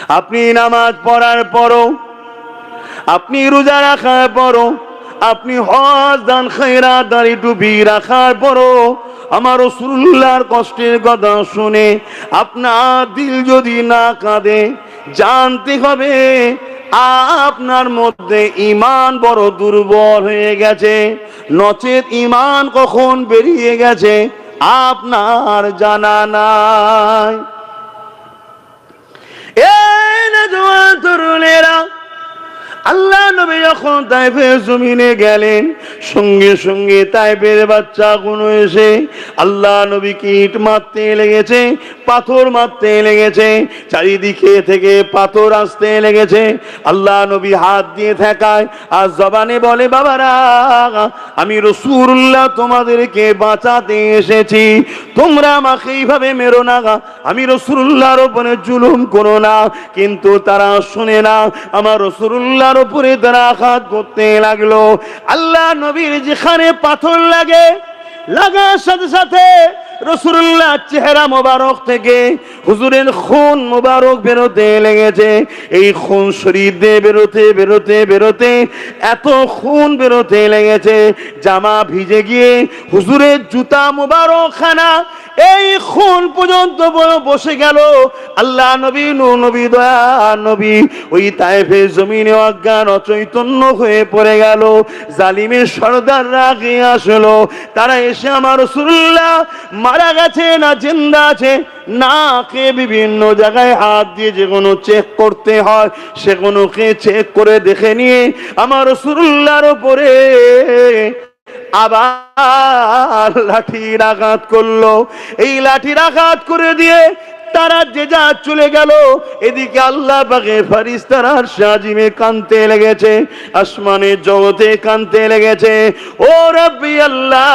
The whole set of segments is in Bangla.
আপনি নামাজ পড়ার পরও, আপনি রোজা রাখার পরও, আপনি হজ দান খায়রাত দাড়ি টুপি রাখার পরও আমার রাসূলুল্লাহর কষ্টের কথা শুনে আপনার দিল যদি না কাঁদে, জানতে হবে আপনার মধ্যে ঈমান বড় দুর্বল হয়ে গেছে, নচেত ঈমান কখন বেরিয়ে গেছে আপনার জানা নাই। এই নওজোয়ান তরুণেরা, আল্লাহ নবী যখন তায়েফের জমিনে গেলেন, সঙ্গে সঙ্গে তায়েফের বাচ্চাগুলো এসে আল্লাহ নবীকে ইট মারতে লেগেছে, পাথর মারতে লেগেছে, চারিদিকে থেকে পাথর আসতে লেগেছে। আল্লাহ নবী হাত দিয়ে ঠেকায় আর জবানে বলে, বাবারা, আমি রাসূলুল্লাহ তোমাদেরকে বাঁচাতে এসেছি, তোমরা আমাকে এইভাবে মেরো না, আমি রাসূলুল্লাহর উপরে জুলুম করো না। কিন্তু তারা শুনে না, আমার রাসূলুল্লাহর উপরে তারা আঘাত করতে লাগলো। আল্লাহ নবীর যেখানে পাথর লাগে, লাগার সাথে সাথে রাসূলুল্লাহ চেহারা মোবারক থেকে হুজুরের খুন মোবারক বেরোতে লেগেছে। এই খুন শরীর দিয়ে বেরোতে বেরোতে বেরোতে এত খুন বেরোতে লেগেছে, জামা ভিজে গিয়ে হুজুরের জুতা মোবারক খানা এই খুন পর্যন্ত বসে গেল। আল্লাহ নবী, নবী, দয়া নবী ওই তায়েফের জমিনে অজ্ঞান অচৈতন্য হয়ে পড়ে গেল। জালিমের সর্দাররা আগে আসলো, তারা এসে আমার রাসূলুল্লাহ মারা গেছে না জিন্দা আছে না কে বিভিন্ন জায়গায় হাত দিয়ে যেগুলো চেক করতে হয় সেগুলোকে চেক করে দেখে নিয়ে আমার রাসূলুল্লাহর উপরে আবার লাঠির আঘাত করলো। এই লাঠির আঘাত করে দিয়ে তারা যে যা চলে গেল। এদিকে আল্লাহ পাকের ফেরেশতারা আরশে আজিমে কাঁদতে লেগেছে, আসমানের জগতে কাঁদতে লেগেছে। ও রব্বি আল্লাহ,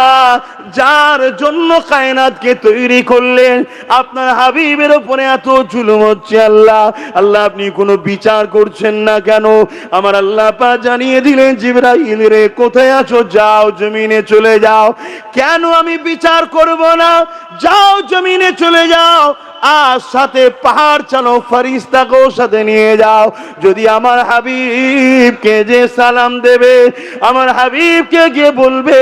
যার জন্য কায়নাতকে তৈরি করলেন, আপনার হাবিবের উপরে এত জুলুম হচ্ছে আল্লাহ, আল্লাহ আপনি কোনো বিচার করছেন না কেন? আমার আল্লাহ পাক জানিয়ে দিলেন, জিবরাইল রে কোথায় আছো, যাও জমিনে চলে যাও। কেন আমি বিচার করব না? যাও জমিনে চলে যাও, আর সাথে পাহাড় চালো, ফেরেশতাকেও সাথে নিয়ে যাও। যদি আমার হাবিবকে যে সালাম দেবে, আমার হাবিবকে গিয়ে বলবে,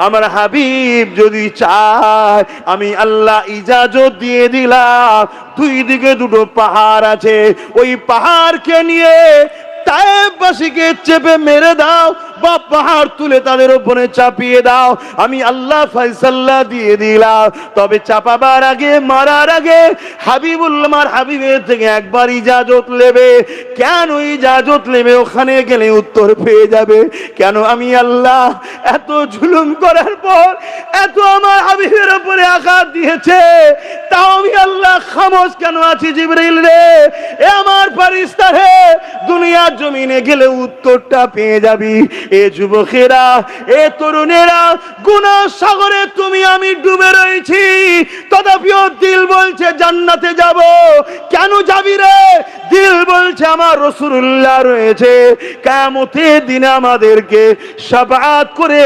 আমার হাবিব যদি চায় আমি আল্লাহ ইজাজত দিয়ে দিলাম, দুই দিকে দুটো পাহাড় আছে, ওই পাহাড়কে নিয়ে তায়েফবাসীকে চেপে মেরে দাও বা পাহাড় তুলে তাদের উপরে চাপিয়ে দাও, আমি আল্লাহ ফয়সালা দিয়ে দিলাম। তবে চাপাবার আগে, মারার আগে হাবিবুল্লাহ হাবিবের থেকে একবার ইজাজত নেবে। কেন ইজাজত নেবে? ওখানে গেলে উত্তর পেয়ে যাবে। কেন আমি আল্লাহ এত জুলুম করার পর এত আমার হাবিবের উপরে আঘাত দিয়েছে, তাও আমি আল্লাহ খামোশ কেন আছি? জিবরাইল রে, এ আমার ফেরেশতা রে, দুনিয়ার জমিনে গেলে উত্তরটা পেয়ে যাবি। এ যুবকেরা, এ তরুণেরা, গুনাহ সাগরে তুমি আমি ডুবে রয়েছি, তথাপিও দিল বলছে জান্নাতে যাব। কেন যাবি রে? দিল বলছে আমার রাসূলুল্লাহ রয়েছে, কিয়ামতের দিনে আমাদেরকে শাফাআত করে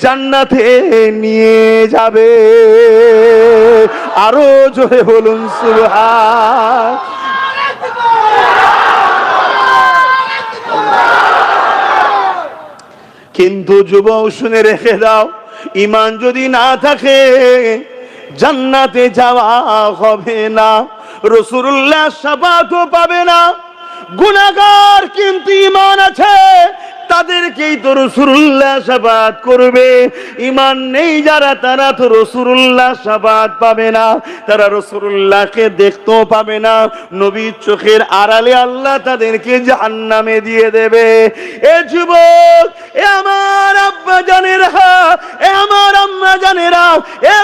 জান্নাতে নিয়ে যাবে। আরো জোরে বলুন সুবহান। কিন্তু যুবক শুনে রেখে দাও, ঈমান যদি না থাকে জান্নাতে যাওয়া হবে না, রাসূলুল্লাহ শাফাআতও পাবে না। গুনাহগার কিন্তু ঈমান আছে, তাদেরকেই তো রাসূলুল্লাহ শাফাআত করবে। ঈমান নেই যারা, তারা তো রাসূলুল্লাহ শাফাআত পাবে না, তারা রাসূলুল্লাহকে দেখতেও পাবে না। নবীর চোখের আড়ালে আল্লাহ তাদেরকে জাহান্নামে দিয়ে দেবে। এ যুবক, এ আমার আব্বা জানেরা, এ আমার আম্মা জানেরা, এ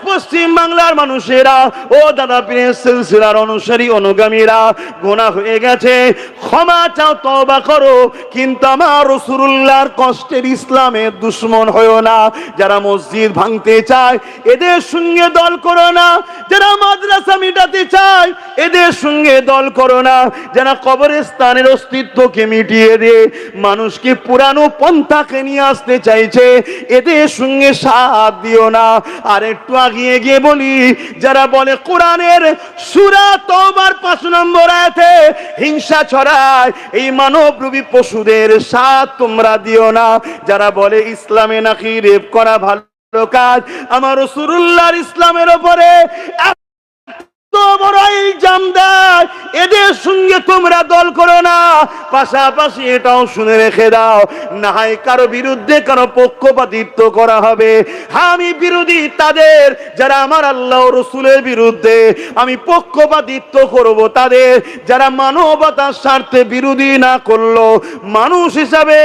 পশ্চিম বাংলার মানুষেরা, ও দাদা পীরের সিলসিলার অনুসারী অনুগামীরা, গুনাহ হয়ে গেছে, ক্ষমা চাও, তওবা করো। কিন্তু আমার রাসূলুল্লাহর কষ্টের ইসলামের দুশমন হয়ো না। যারা মসজিদ ভাঙতে চায় এদের সঙ্গে দল করো না, যারা মাদ্রাসা মিটাতে চায় এদের সঙ্গে দল করো না, যারা কবরস্থানের অস্তিত্বকে মিটিয়ে দিয়ে মানুষকে পুরানো তাকে নিয়ে আসতে চাইছে, এদের সঙ্গে সাথ দিও না। আর একটু আগিয়ে গিয়ে বলি, যারা বলে কোরআনের সূরা তওবার ৫ নম্বর আয়াতে হিংসা ছড়ায়, এই মানবরূপী পশুদের সাথ তোমরা দিও না। যারা বলে ইসলামে নাকি রেপ করা ভালো কাজ, আমার রাসূলুল্লাহর ইসলামের উপরে বড় ইলজাম দেয়, এদের সঙ্গে তোমরা দল করো না। পাশাপাশি এটাও শুনে রেখে দাও, না হয় কারো বিরুদ্ধে কারো পক্ষপাতিত্ব করা হবে। আমি বিরোধী তাদের, যারা আমার আল্লাহ ও রাসূলের বিরুদ্ধে। আমি পক্ষপাতিত্ব করব তাদের, যারা মানবতার স্বার্থে বিরোধী না করলো। মানুষ হিসাবে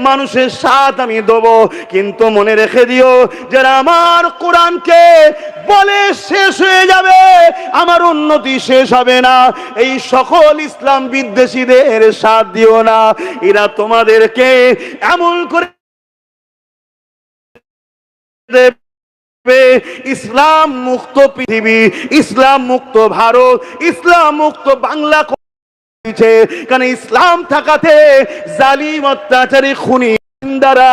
মানুষের সাথ আমি দেব, কিন্তু মনে রেখে দিও, যারা আমার কোরআনকে বলে শেষ হয়ে যাবে, আমার উন্নতি শেষ হবে না, এই সকল ইসলাম বিদ্বেষীদের সাথ দিও না। এরা তোমাদেরকে এমন করে ইসলাম মুক্ত পৃথিবী, ইসলাম মুক্ত ভারত, ইসলাম মুক্ত বাংলা, কারণ ইসলাম থাকাতে জালিম অত্যাচারী খুনি দ্বারা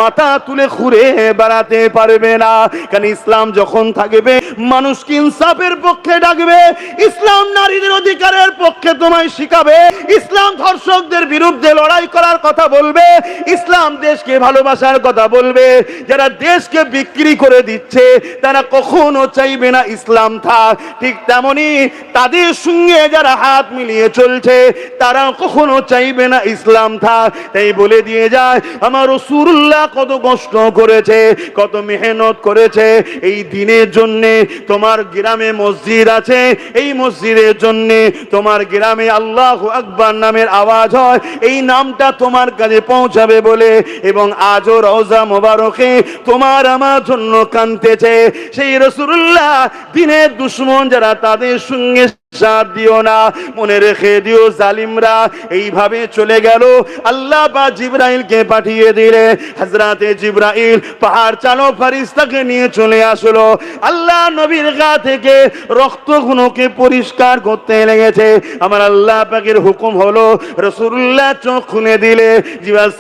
মাথা তুলে ঘুরে বেড়াতে পারবে না। কারণ ইসলাম যখন থাকবে, মানুষকে ইনসাফের পক্ষে ডাকবে, ইসলাম নারীদের অধিকারের পক্ষে তোমায় শিখাবে, ইসলাম ধর্ষকদের বিরুদ্ধে লড়াই করার কথা বলবে, ইসলাম দেশকে ভালোবাসার কথা বলবে। যারা দেশকে বিক্রি করে দিচ্ছে, তারা কখনো চাইবে না ইসলাম থাক। ঠিক তেমনি তাদের সঙ্গে যারা হাত মিলিয়ে চলছে, তারা কখনো চাইবে না ইসলাম থাক। তাই বলে দিয়ে যায়, আমার রাসূলুল্লাহ কত কষ্ট করেছে, কত মেহনত করেছে এই দিনের জন্য। তোমার গ্রামে মসজিদ আছে, এই মসজিদের জন্য তোমার গ্রামে আল্লাহু আকবার নামের আওয়াজ হয়, এই নামটা তোমার কাছে পৌঁছাবে বলে। এবং আজও রওজা মোবারকে তোমার আমার জন্য কাঁদতেছে। সেই রাসূলুল্লাহ দিনের দুশমন যারা, তাদের সঙ্গে সাথ দিও না। মনে রেখে দিও, জালিমরা এইভাবে চলে গেল। আল্লাহ বা জিবরাইলকে পাঠিয়ে দিলে, হযরতে জিবরাইল পাহাড় চালক ফেরেশতাকে নিয়ে চলে আসলো। আল্লাহ নবীর গা থেকে রক্তগুলোকে পরিষ্কার করতে লেগেছে। আমার আল্লাহ পাকের হুকুম হলো, রাসূলুল্লাহ চোখ খুলে দিলে, জিবরাইল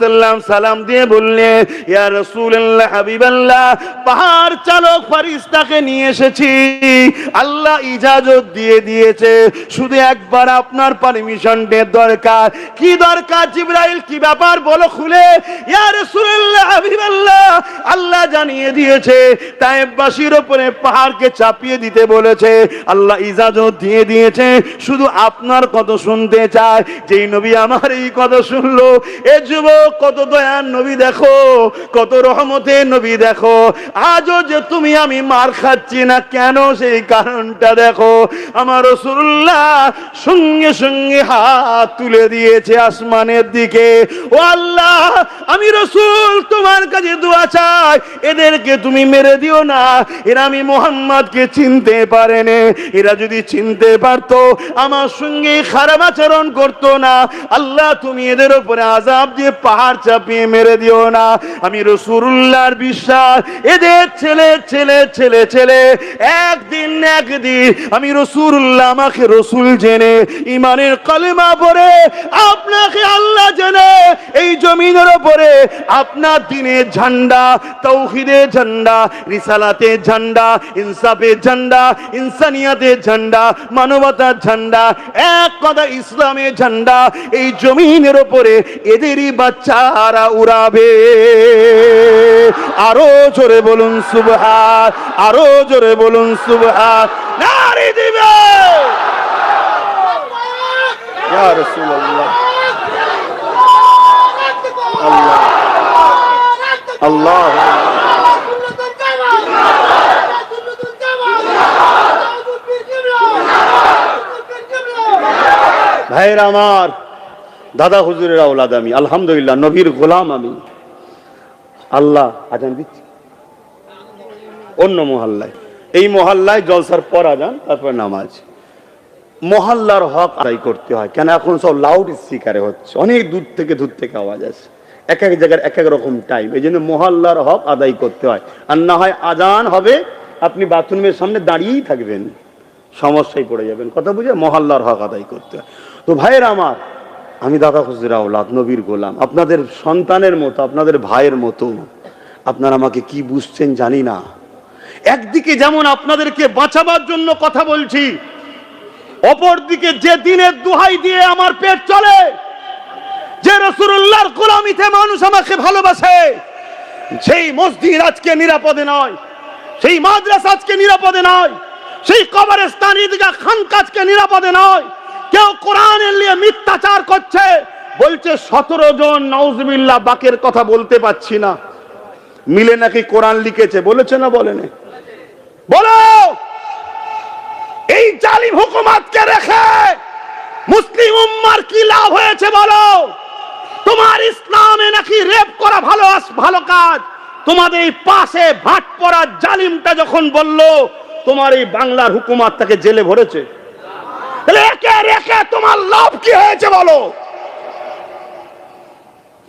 সালাম দিয়ে বললেন, ইয়া রাসূলুল্লাহ হাবিবাল্লাহ, পাহাড় চালক ফেরেশতাকে নিয়ে এসেছি, আল্লাহ ইজাজত দিয়ে দিয়েছে, শুধু একবার আপনার পারমিশনের দরকার। কি দরকার জিবরাইল, কি ব্যাপার বলো খুলে। ইয়া রাসূলুল্লাহ হাবিবাল্লাহ, আল্লাহ জানিয়ে দিয়েছে তায়েফবাসীর উপরে পাহাড়কে চাপিয়ে দিতে বলেছে, আল্লাহ ইজাজত দিয়ে দিয়েছে, শুধু আপনার কথা শুনতে চায়। যেই নবী আমার এই কথা শুনলো, এ যুবক কত দয়ার নবী দেখো, কত রহমতের নবী দেখো। আজও যে তুমি আমি মার খাচ্ছি না কেন, সেই কারণটা দেখো। আমার রাসূলুল্লাহ সঙ্গে সঙ্গে হাত তুলে দিয়েছে আসমানের দিকে। ও আল্লাহ, আমি রাসূল তোমার কাছে দোয়া চাই, এদেরকে তুমি মেরে দিও না। এরা আমি মুহাম্মদকে চিনতে পারেনি, এরা যদি চিনতে পারতো আমার সঙ্গে খারাপ আচরণ করতো না। আল্লাহ তুমি এদের উপরে আযাব দিয়ে পাহাড় চাপিয়ে মেরে দিও না। আমি রাসূলুল্লাহর বিশ্বাস, এদের ছেলে ছেলে ছেলে ছেলে একদিন আমি রাসূলুল্লাহ আমাকে রাসূল জেনে ঈমানের কালেমা পড়ে, আপনাকে আল্লাহ জেনে এই জমিনের উপরে আপনার দ্বীনের ঝান্ডা, তাওহীদের ঝান্ডা, রিসালাতের ঝান্ডা, ইনসাফের ঝান্ডা, ইনসানিয়াতের ঝান্ডা, মানবতার ঝান্ডা, এক কথা ইসলামের ঝান্ডা এই জমিনের উপরে এদেরই বাচ্চারা উড়াবে। আরো জোরে বলুন সুবহান, আরো জোরে বলুন সুবহান। নারে দিবে ইয়া রাসূলুল্লাহ। আল্লাহ আল্লাহ ভাইরা আমার, দাদা হুজুরের আওলাদ আমি, আলহামদুলিল্লাহ নবীর গোলাম আমি। আল্লাহ আজান দিচ্ছি অন্য মহল্লায়, এই মহল্লায় জলসার পর আজান, তারপর নামাজ। মহল্লার হক আদায় করতে হয়। কেন এখন সব লাউড স্পিকারে হচ্ছে, অনেক দূর থেকে আওয়াজ আসে, এক এক জায়গার এক এক রকম টাইম। এই জন্য মহল্লার হক আদায় করতে হয়। আর না হয় আজান হবে, আপনি বাথরুমের সামনে দাঁড়িয়েই থাকবেন, সমস্যায় পড়ে যাবেন। কথা বুঝে মহল্লার হক আদায় করতে হয়। তো ভাইয়ের আমার, আমি দাদা হুজুরের আওলাদ, নবীর গোলাম, আপনাদের সন্তানের মতো, আপনাদের ভাইয়ের মতো। আপনারা আমাকে কি বুঝছেন জানি না। একদিকে যেমন আপনাদেরকে বাঁচাবার জন্য কথা বলছি, অপরদিকে যে দিনের দোহাই দিয়ে আমার পেট চলে, যে রাসূলুল্লাহর গোলামিতে মানুষ আমাকে ভালোবাসে, সেই মসজিদ আজকে নিরাপদে নয়, সেই মাদ্রাসা আজকে নিরাপদে নয়, সেই কবরস্থান ঈদগাহ খানকা আজকে নিরাপদে নয়। কেউ কোরআনের নিয়ে মিথ্যাচার করছে, বলছে 17 জন নাউজুবিল্লাহ বাকের কথা বলতে পাচ্ছি না, মিলে নাকি কোরআন লিখেছে। বলেছে না বলেনি? বলো, এই জালিম হুকুমতকে রেখে মুসলিম উম্মার কি লাভ হয়েছে বলো? তোমার ইসলামে নাকি রেপ করা ভালো কাজ, তোমাদের এই পাশে ভাট পড়া জালিমটা যখন বলল তোমার এই বাংলার হুকুমত তাকে জেলে ভরেছে, তাহলে একে রেখে তোমার লাভ কি হয়েছে বলো?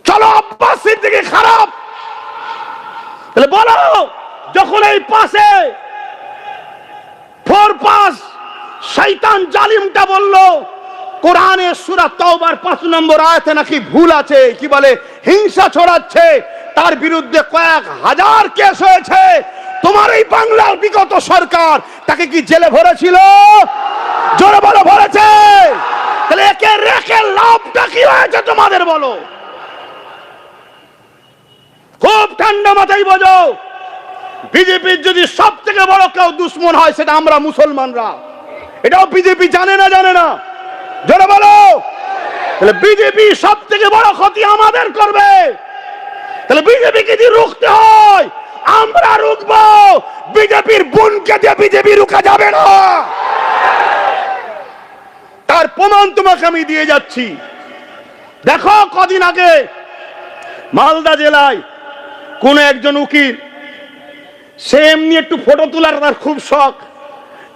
চলো আব্বাস সিদ্দিকী খারাপ, তাহলে বলো, যখন এই পাশে শয়তান জালিমটা বলল কোরআনে সূরা তাওবার 5 নম্বর আয়াতে নাকি ভুল আছে, কি বলে হিংসা ছড়াচ্ছে, তার বিরুদ্ধে কয়েক হাজার কেস হয়েছে, তোমার এই বাংলার বিগত সরকার তাকে কি জেলে ভরেছিল? জোরে বলো, ভরেছে। তাহলে একে রেখে লাভটা কি হয়েছে তোমাদের বলো? খুব ঠান্ডা মাথায় বোঝো, বিজেপির যদি সব থেকে বড় কেউ দুশ্মন হয় সেটা আমরা মুসলমানরা। এটাও বিজেপি জানে না? জানে না? জোরে বলো। তাহলে বিজেপি সব থেকে বড় ক্ষতি আমাদের করবে। তাহলে বিজেপিকে যদি রুখতে হয় আমরা রুখবো, বিজেপির বোনকে দিয়ে বিজেপি রুখা যাবে না। তার প্রমাণ তোমাকে আমি দিয়ে যাচ্ছি। দেখো, কদিন আগে মালদা জেলায় কোন একজন উকিল, সে এমনি একটু ফটো তোলার তার খুব শখ,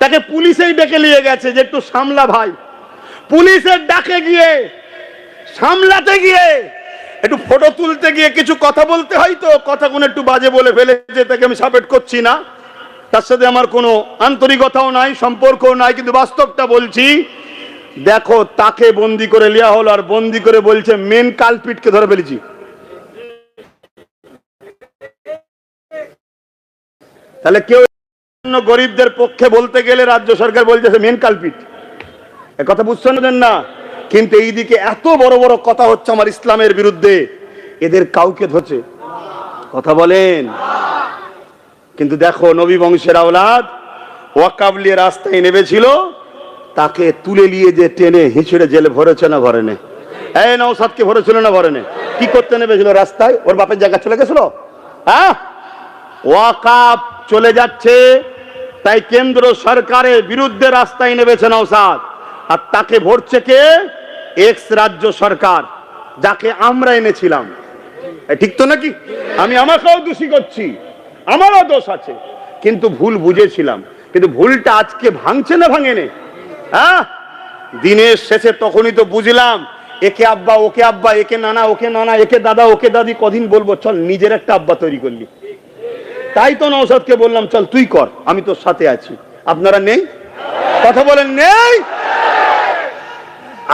তাকে পুলিশেই ডেকে নিয়ে গেছে যে একটু সামলা ভাই। পুলিশের ডাকে গিয়ে সামলাতে গিয়ে একটু ফটো তুলতে গিয়ে কিছু কথা বলতে হয়, তো কথাগুলো একটু বাজে বলে ফেলেছে, তাকে আমি সাপোর্ট করছি না, তার সাথে আমার কোনো আন্তরিকতাও নাই, সম্পর্কও নাই, কিন্তু বাস্তবটা বলছি। দেখো, তাকে বন্দি করে লিয়া হলো, আর বন্দি করে বলছে মেন কালপিটকে ধরে ফেলেছি। তাহলে কেউ গরিবদের পক্ষে বলতে গেলে রাজ্য সরকার বলছে মেন কালপিট, এ কথা বুঝছেন না? কিন্তু এইদিকে এত বড় বড় কথা হচ্ছে আমার ইসলামের বিরুদ্ধে, এদের কাউকে ধরছে? কথা বলেন। কিন্তু দেখো, নবী বংশের আওলাদ ওয়াকাবলিয়ে রাস্তায় নেমেছিল, তাকে তুলে নিয়ে যে টেনে হিঁচড়ে জেলে ভরেছে না ভরেনে? এই নওশাদকে ভরেছিল না ভরেনে? কি করতে নেমেছিল রাস্তায়? ওর বাপের জায়গা চলে গেছিল। হ্যাঁ, ওয়াকাব চলে যাচ্ছে, তাই কেন্দ্র সরকারের বিরুদ্ধে রাস্তায় নেমেছে নওশাদ, আর তাকে ভরছে কে? এক্স রাজ্য সরকার, যাকে আমরা এনেছিলাম। ঠিক তো নাকি? আমি আমাকেও দোষী করছি, আমারও দোষ আছে, কিন্তু ভুল বুঝেছিলাম। কিন্তু ভুলটা আজকে ভাঙছে না ভাঙেনি? হ্যাঁ, দিনের শেষে তখনই তো বুঝলাম, একে আব্বা ওকে আব্বা, একে নানা ওকে নানা, একে দাদা ওকে দাদি, কদিন বলবো? চল নিজের একটা আব্বা তৈরি করলি। তাই তো নওশাদকে বললাম চল তুই কর, আমি তোর সাথে আছি। আপনারা নেই? কথা বলেন নেই?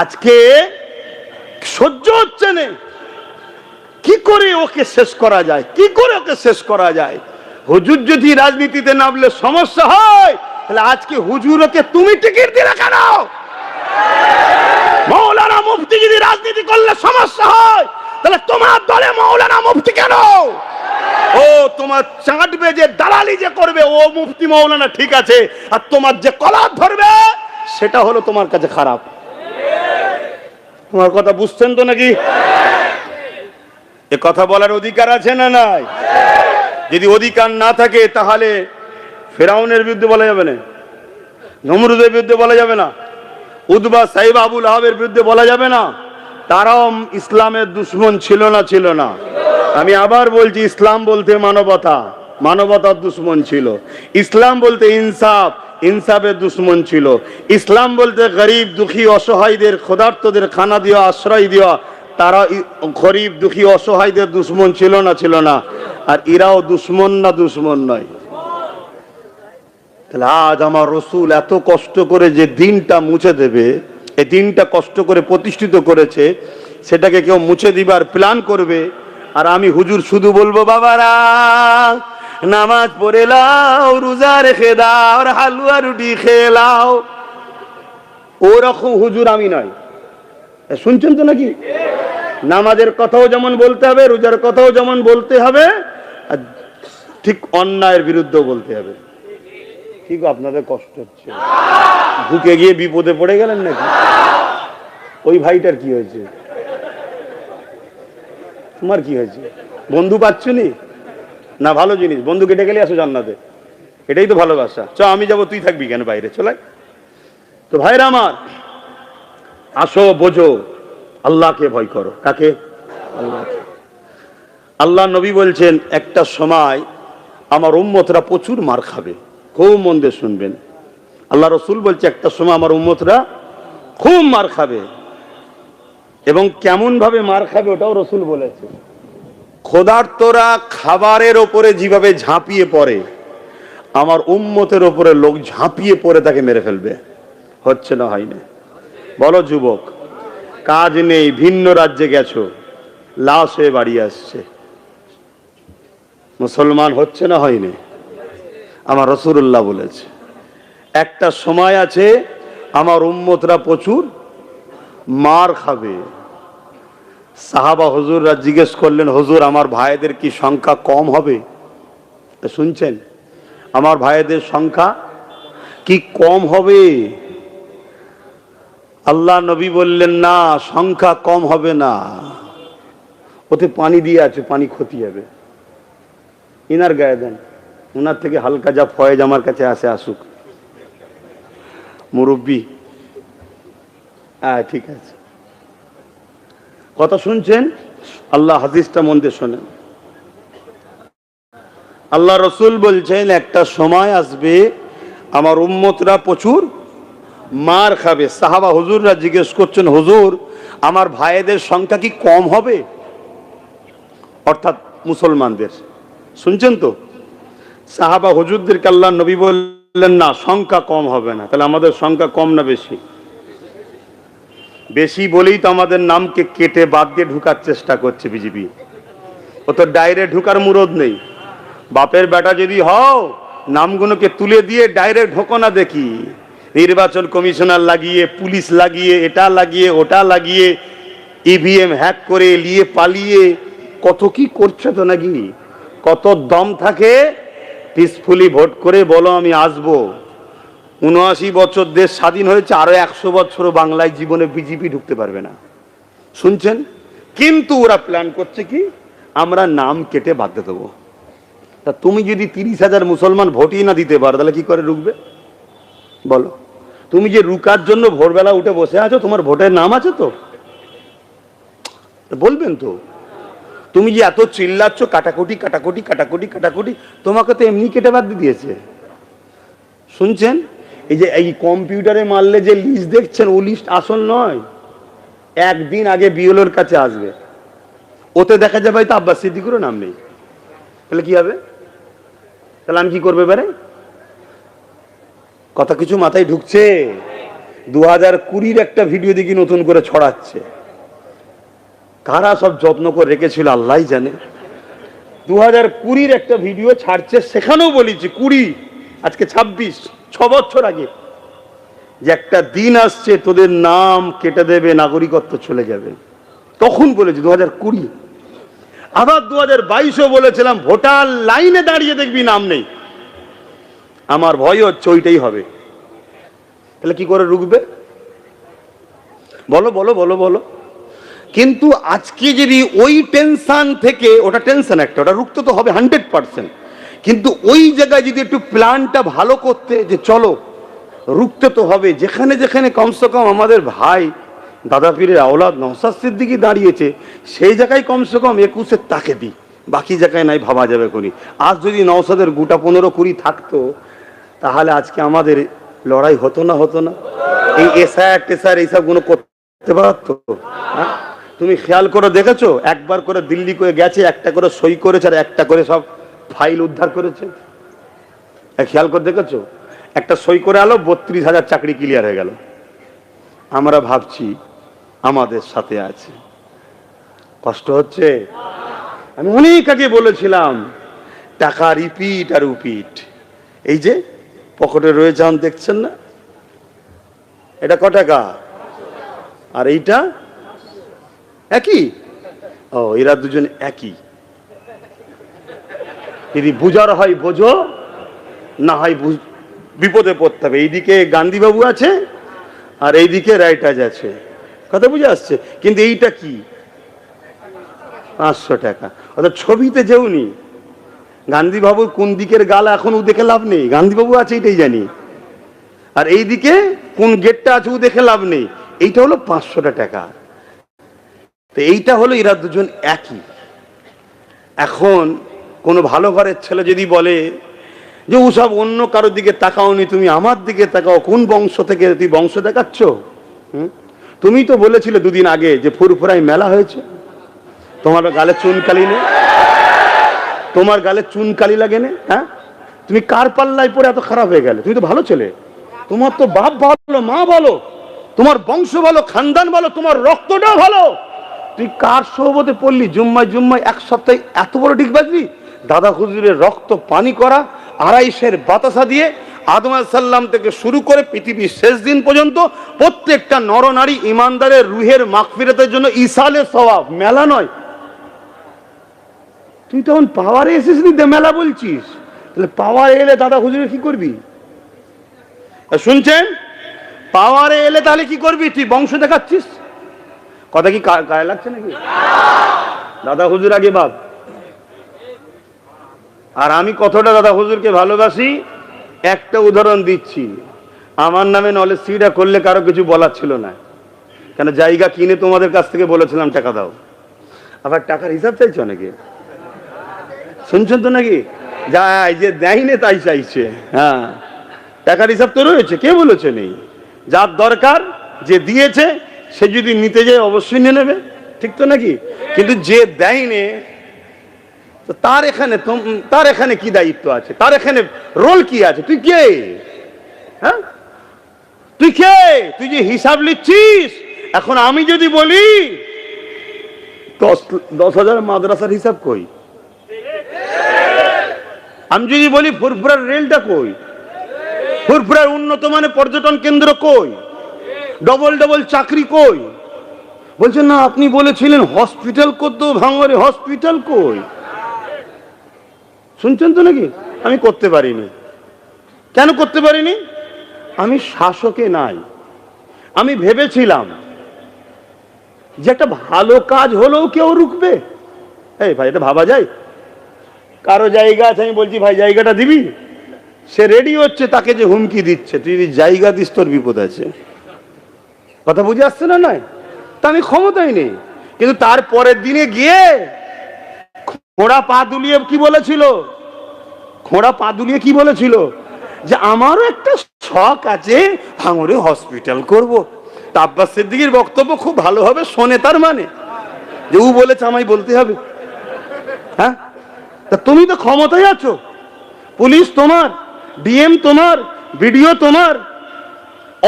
আজকে সহ্য হচ্ছে না। কি করে ওকে শেষ করা যায়? কি করে ওকে শেষ করা যায়? হুজুর যদি রাজনীতিতে নামলে সমস্যা হয়, তাহলে আজকে হুজুরকে তুমি টিকিট দিলে কেন? মৌলানা মুফতি যদি রাজনীতি করলে সমস্যা হয়, তাহলে তোমার দলে মৌলানা মুফতি কেন? ও তোমার চাটবে যে, দালালি যে করবে, ও মুফতি মৌলানা ঠিক আছে, আর তোমার যে কলার ধরবে সেটা হলো তোমার কাছে খারাপ। তোমার কথা বুঝছেন তো নাকি? এ কথা বলার অধিকার আছে না নাই? যদি অধিকার না থাকে তাহলে ফেরাউনের বিরুদ্ধে বলা যাবে না, নমরুদের বিরুদ্ধে বলা যাবে না, উতবা সাইবা আবুল আহাবের বিরুদ্ধে বলা যাবে না? তারাও ইসলামের দুশ্মন ছিল না? ছিল না? আমি আবার বলছি, ইসলাম বলতে মানবতা, মানবতার দুশ্মন ছিল। ইসলাম বলতে ইনসাফ, ইনসাফের দুশ্মন ছিল। ইসলাম বলতে গরিব দুঃখী অসহায়দের, ক্ষুধার্তদের খানা দেওয়া, আশ্রয় দেওয়া, তারা গরিব দুঃখী অসহায়দের দুশ্মন ছিল না? ছিল না? আর এরাও দুশ্মন না? দুশ্মন নয়? তাহলে আজ আমার রসুল এত কষ্ট করে যে দিনটা মুছে দেবে, এই দিনটা কষ্ট করে প্রতিষ্ঠিত করেছে, সেটাকে কেউ মুছে দিবার প্ল্যান করবে, আর আমি হুজুর শুধু বলবো বাবারা নামাজ পড়ে লাও, রোজা রেখে দাও, আর হালুয়া রুটি খেয়ে লাও। ওরকম হুজুর আমি নয়। শুনছেন তো নাকি? নামাজের কথাও যেমন বলতে হবে, রোজার কথাও যেমন বলতে হবে, আর ঠিক অন্যায়ের বিরুদ্ধেও বলতে হবে। ঠিক আপনাদের কষ্ট হচ্ছে, ঢুকে গিয়ে বিপদে পড়ে গেলেন নাকি? ওই ভাইটার কি হয়েছে? তোমার কি হয়েছে? বন্ধু পাচ্ছ নি না? ভালো জিনিস, বন্ধু কেটে গেলে আসো জান্নাতে, এটাই তো ভালোবাসা। চ আমি যাবো, তুই থাকবি কেন বাইরে? চলে। তো ভাইরা আমার, আসো বোঝো, আল্লাহকে ভয় করো। কাকে? আল্লাহকে। আল্লাহ নবী বলছেন একটা সময় আমার উম্মতরা প্রচুর মার খাবে। খুব মন দিয়ে শুনবেন, আল্লাহ রসুল বলছে একটা সময় আমার উম্মতরা খুব মার খাবে। এবং কেমন ভাবে মার খাবে ওটাও রসুল বলেছে। ক্ষুধার্তরা খাবারের ওপরে যেভাবে ঝাঁপিয়ে পড়ে, আমার উম্মতের ওপরে লোক ঝাঁপিয়ে পড়ে তাকে মেরে ফেলবে। হচ্ছে না? হয় না? বলো যুবক, কাজ নেই, ভিন্ন রাজ্যে গেছো, লাশ হয়ে বাড়ি আসছে, মুসলমান হচ্ছে না? হয়নি? আমার রাসূলুল্লাহ বলেছে একটা সময় আছে আমার উম্মতরা প্রচুর মার খাবে। সাহাবা হুজুররা জিজ্ঞেস করলেন, হুজুর আমার ভাইদের কি সংখ্যা কম হবে? শুনছেন? আমার ভাইদের সংখ্যা কি কম হবে? আল্লাহ নবী বললেন, না, সংখ্যা কম হবে না, ওতে পানি দিয়ে আছে, পানি ক্ষতি হবে, ইনার গায়ে দেন, ওনার থেকে হালকা যা ফয়েজ আমার কাছে আসে আসুক। মুরব্বী, ঠিক আছে, কথা শুনছেন? আল্লাহ হাদিসটা মন দিয়ে শোনেন। আল্লাহ রসুল বলছেন একটা সময় আসবে আমার উম্মতরা প্রচুর মার খাবে। সাহাবা হুজুররা জিজ্ঞেস করছেন, হুজুর আমার ভাইদের সংখ্যা কি কম হবে? অর্থাৎ মুসলমানদের। শুনছেন তো? সাহাবা হুজুরদেরকে আল্লাহ নবী বললেন, না, সংখ্যা কম হবে না। তাহলে আমাদের সংখ্যা কম না বেশি? বেশি বলেই তো আমাদের নামকে কেটে বাদ দিয়ে ঢুকার চেষ্টা করছে বিজেপি। ও তো ডাইরেক্ট ঢুকার মুরদ নেই। বাপের বেটা যদি হও, নামগুলোকে তুলে দিয়ে ডাইরেক্ট ঢোকো না। দেখি নির্বাচন কমিশনার লাগিয়ে, পুলিশ লাগিয়ে, এটা লাগিয়ে, ওটা লাগিয়ে, ইভিএম হ্যাক করে নিয়ে পালিয়ে কত কি করছে তো নাকি? কত দম থাকে পিসফুলি ভোট করে বলো আমি আসবো। ৭৯ বছর দেশ স্বাধীন হয়েছে, আরো ১০০ বছর বাংলায় জীবনে বিজেপি ঢুকতে পারবে না। শুনছেন? কিন্তু ওরা প্ল্যান করছে কি, আমরা নাম কেটে বাদ দিয়ে দেবো। তা তুমি যদি ৩০,০০০ মুসলমান ভোটই না দিতে পারো, তাহলে কি করে রুখবে বলো? তুমি যে রুকার জন্য ভোরবেলা উঠে বসে আছো, তোমার ভোটের নাম আছে তো? বলবেন তো? তুমি যে এত চিল্লাচ্ছ কাটাকুটি কাটাকুটি কাটাকুটি কাটাকুটি, তোমাকে তো এমনি কেটে বাদ দিয়ে দিয়েছে। শুনছেন? এই যে এই কম্পিউটারে মারলে যে লিস্ট দেখছেন, ও লিস্ট আসল নয়। একদিন আগে বিএলওর কাছে আসবে, ওতে দেখা যাবে হয়তো আব্বাস সিদ্দিকুরও নাম নেই। তাহলে কি হবে? তাহলে আমি কি করবে এবারে? কথা কিছু মাথায় ঢুকছে? 2020 একটা ভিডিও দেখি নতুন করে ছড়াচ্ছে, কারা সব যত্ন করে রেখেছিল আল্লাহ জানে। 2020 একটা ভিডিও ছাড়ছে, সেখানেও বলেছি 20, আজকে 26, 6 বছর আগে, যে একটা দিন আসছে তোদের নাম কেটে দেবে, নাগরিকত্ব চলে যাবে। তখন বলেছি 2020। আবার 2022-ও বলেছিলাম ভোটার লাইনে দাঁড়িয়ে দেখবি নাম নেই। আমার ভয় হচ্ছে ওইটাই হবে। তাহলে কি করে রুখবে বলো বলো বলো বলো? কিন্তু আজকে যদি ওই টেনশন থেকে, ওটা টেনশন একটা, ওটা রুখতে তো হবে 100%, কিন্তু ওই জায়গায় যদি একটু প্ল্যানটা ভালো করতে, যে চলো রুখতে তো হবে, যেখানে যেখানে কমসে কম আমাদের ভাই দাদা পীরের আওলাদ নওশাদ সিদ্দিকী দাঁড়িয়েছে, সেই জায়গায় কমসে কম 21-এর তাকে দিই, বাকি জায়গায় নাই ভাবা যাবে করি। আজ যদি নওশাদের গোটা 15-20 থাকতো, তাহলে আজকে আমাদের লড়াই হতো না? হতো না? এই এসআর টেসার এইসবগুলো করতে পারতো? তুমি খেয়াল করে দেখেছো? একবার করে দিল্লি করে গেছে, একটা করে সই করেছে, আর একটা করে সব ফাইল উদ্ধার করেছে। খেয়াল করে দেখেছো? একটা সই করে আলো, 32,000 চাকরি ক্লিয়ার হয়ে গেল। আমরা ভাবছি আমাদের সাথে আছে। কষ্ট হচ্ছে। আমি অনেক আগে বলেছিলাম টাকা রিপিট আর উপিট। এই যে পকেটে রয়ে যান দেখছেন না, এটা ক টাকা আর এইটা একই। ও, এরা দুজন একই। যদি বুঝার হয় বোঝো, না হয় বিপদে পড়তে হবে। এইদিকে গান্ধীবাবু আছে আর এইদিকে রাইটাজ আছে, কথা বুঝে আসছে। কিন্তু এইটা কি 500 টাকা। অর্থাৎ ছবিতে যেউনি গান্ধীবাবুর কোন দিকের গালা এখন ও দেখে লাভ নেই, গান্ধীবাবু আছে এটাই জানি। আর এইদিকে কোন গেটটা আছে ও দেখে লাভ নেই। এইটা হলো 500 টাকা। তো এইটা হলো এরা দুজন একই। এখন কোনো ভালো ঘরের ছেলে যদি বলে যে ওসব অন্য কারোর দিকে তাকাওনি, তুমি আমার দিকে তাকাও, কোন বংশ থেকে তুই বংশ দেখাচ্ছ? তুমি তো বলেছিলে দুদিন আগে যে ফুরফুরাই মেলা হয়েছে, তোমার গালে চুনকালি নেই, তোমার গালে চুনকালি লাগে না। হ্যাঁ, তুমি কার পাল্লায় পরে এত খারাপ হয়ে গেলে? তুমি তো ভালো ছেলে, তোমার তো বাপ ভালো, মা ভালো, তোমার বংশ ভালো, খানদান ভালো, তোমার রক্তটাও ভালো। তুই কার সোহবতে পড়লি? জুম্মায় জুম্মায় এক সপ্তাহে এত বড় ডিগ বাজবি? দাদা হুজুরের রক্ত পানি করা, আড়াইশের বাতাসা দিয়ে আদম আলাইহিস সালাম থেকে শুরু করে পৃথিবীর শেষ দিন পর্যন্ত প্রত্যেকটা নরনারী ইমানদারের রুহের মাগফিরাতের জন্য ইসালে সওয়াব, মেলা নয়। তুই তখন পাওয়ারে এসেছিস, মেলা বলছিস? তাহলে পাওয়ারে এলে দাদা হুজুরের কি করবি? শুনছেন, পাওয়ারে এলে তাহলে কি করবি? তুই বংশ দেখাচ্ছিস। কথা কি গায়ে লাগছে নাকি? দাদা হুজুর আগে বাপ। আর আমি কতটা দাদা হুজুরকে ভালোবাসি একটা উদাহরণ দিচ্ছি। আমার নামে নলেজ সিটা করলে কারো কিছু বলার ছিল না, কেন জায়গা কিনে তোমাদের কাছ থেকে বলেছিলাম টাকা দাও, আবার টাকার হিসাব চাইছো নাকি? শুনছেন তো নাকি? যাই যে দেয়নি তাই চাইছে। হ্যাঁ, টাকার হিসাব তো রয়েছে, কে বলেছে নেই? যার দরকার, যে দিয়েছে, সে যদি নিতে যায় অবশ্যই নিয়ে নেবে, ঠিক তো নাকি? কিন্তু যে দেয়নি তো তার এখানে কি দায়িত্ব আছে? তার এখানে রোল কি আছে? তুই কে? হ্যাঁ, তুই কে? তুই যে হিসাব লিখছিস। এখন আমি যদি বলি 10,000 মাদ্রাসার হিসাব কই, আমি যদি বলি ফুরফুরার রেলটা কই, ফুরফুরার উন্নত মানের পর্যটন কেন্দ্র কই, ডবল ডবল চাকরি কই? বলছেন না আপনি বলেছিলেন হসপিটাল করতে, ভাঙরে হসপিটাল কই? শুনছেন তো নাকি? আমি করতে পারিনি। কেন করতে পারিনি? আমি শাসকে নাই। আমি ভেবেছিলাম যে একটা ভালো কাজ হলেও কেউ রুখবে। এই ভাই, এটা ভাবা যায়? কারো জায়গা আছে, আমি বলছি ভাই জায়গাটা দিবি, সে রেডি হচ্ছে, তাকে যে হুমকি দিচ্ছে তুই যদি জায়গা দিস তোর বিপদ আছে। কথা বুঝে আসছে না? নয় তা আমি ক্ষমতাই নেই। কিন্তু তার পরের দিনে গিয়ে খোঁড়া পা দুলিয়ে কি বলেছিল? খোঁড়া পা দুলিয়ে কি বলেছিল? যে আমারও একটা শখ আছে, ভাঙড়ে হসপিটাল করব। তা আব্বাস সিদ্দিকীর বক্তব্য খুব ভালোভাবে শোনে, তার মানে যে ও বলেছে আমায় বলতে হবে। হ্যাঁ, তা তুমি তো ক্ষমতায় আছো, পুলিশ তোমার, ডিএম তোমার, বিডিও তোমার,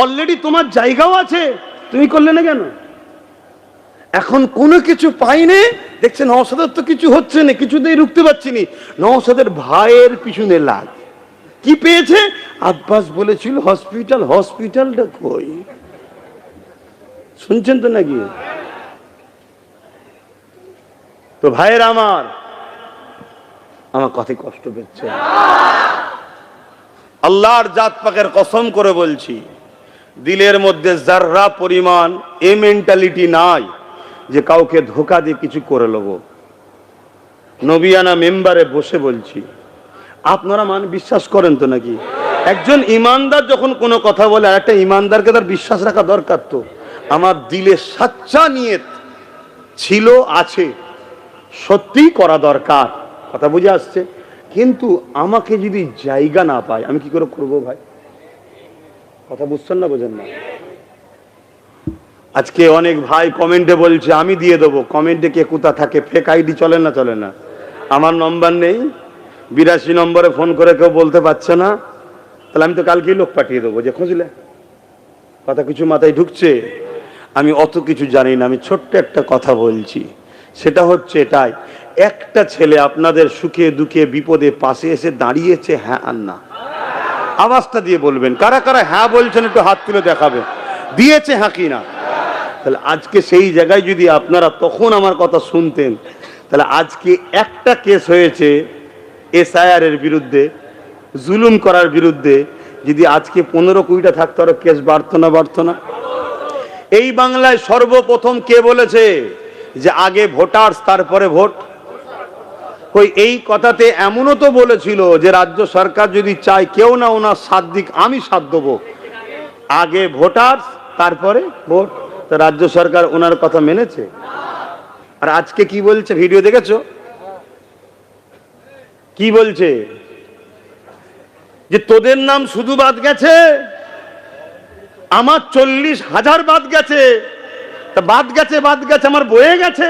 অলরেডি তোমার জায়গাও আছে, তুমি করলে না কেন? এখন কোনো কিছু পাইনি, দেখছেন নওশাদের তো কিছু হচ্ছে না, কিছুতেই রুখতে পারছি নি। নওশাদের ভাইয়ের পিছনে লাগ। কি পেয়েছে? আব্বাস বলেছিল হসপিটাল, হসপিটালটা কই? শুনছেন তো নাকি? তো ভাইয়ের আমার কথায় কষ্ট পেয়েছে। আল্লাহর জাত পাকের কসম করে বলছি, দিলের মধ্যে যাররা পরিমাণ এ মেন্টালিটি নাই যে কাউকে ধোকা দিয়ে কিছু করে নেব। নবিয়ানা মেম্বারে বসে বলছি, আপনারা বিশ্বাস করেন তো নাকি? একজন ইমানদার যখন কোনো কথা বলে, আর একটা ইমানদারকে তার বিশ্বাস রাখা দরকার। তো আমার দিলে সাচ্চা নিয়ত ছিল, আছে, সত্যি করা দরকার। কথা বুঝে আসছে? কিন্তু আমাকে যদি জায়গা না পায় আমি কি করে করবো ভাই? কথা বুঝছেন না, বোঝেন না? আজকে অনেক ভাই কমেন্টে বলছে আমি দিয়ে দেবো। কমেন্টে কে কোথা থাকে? ফেক আইডি চলে না? চলে না? আমার নম্বর নেই, 82 নম্বরে ফোন করে কেউ বলতে পারছে না, তাহলে আমি তো কালকেই লোক পাঠিয়ে দেবো যে খুঁজলে। কথা কিছু মাথায় ঢুকছে? আমি অত কিছু জানি না, আমি ছোট্ট একটা কথা বলছি। সেটা হচ্ছে এটাই, একটা ছেলে আপনাদের সুখে দুঃখে বিপদে পাশে এসে দাঁড়িয়েছে, হ্যাঁ আর না? আওয়াজটা দিয়ে বলবেন, কারা কারা হ্যাঁ বলছেন একটু হাত তুলে দেখাবে। দিয়েছে হ্যাঁ কি না? তাহলে আজকে সেই জায়গায় যদি আপনারা তখন আমার কথা শুনতেন, তাহলে আজকে একটা কেস হয়েছে এসআইআর এর বিরুদ্ধে, জুলুম করার বিরুদ্ধে, যদি আজকে 15-20টা থাকতো আরো কেস বাড়তো না বাড়তো না? এই বাংলায় সর্বপ্রথম কে বলেছে যে আগে ভোটার্স তারপরে ভোট? ওই এই কথাতে এমনও তো বলেছিল যে রাজ্য সরকার যদি চায় কেউ না ওনার সাথ দিক, আমি সাথ দেবো, আগে ভোটার্স তারপরে ভোট। তো রাজ্য সরকার ওনার কথা মেনেছে? আর আজকে কি বলছে, ভিডিও দেখেছো? কি বলছে যে তোদের নাম শুধু বাদ গেছে, আমার 40,000 বাদ গেছে। তা বাদ গেছে বাদ গেছে, আমার বয়ে গেছে।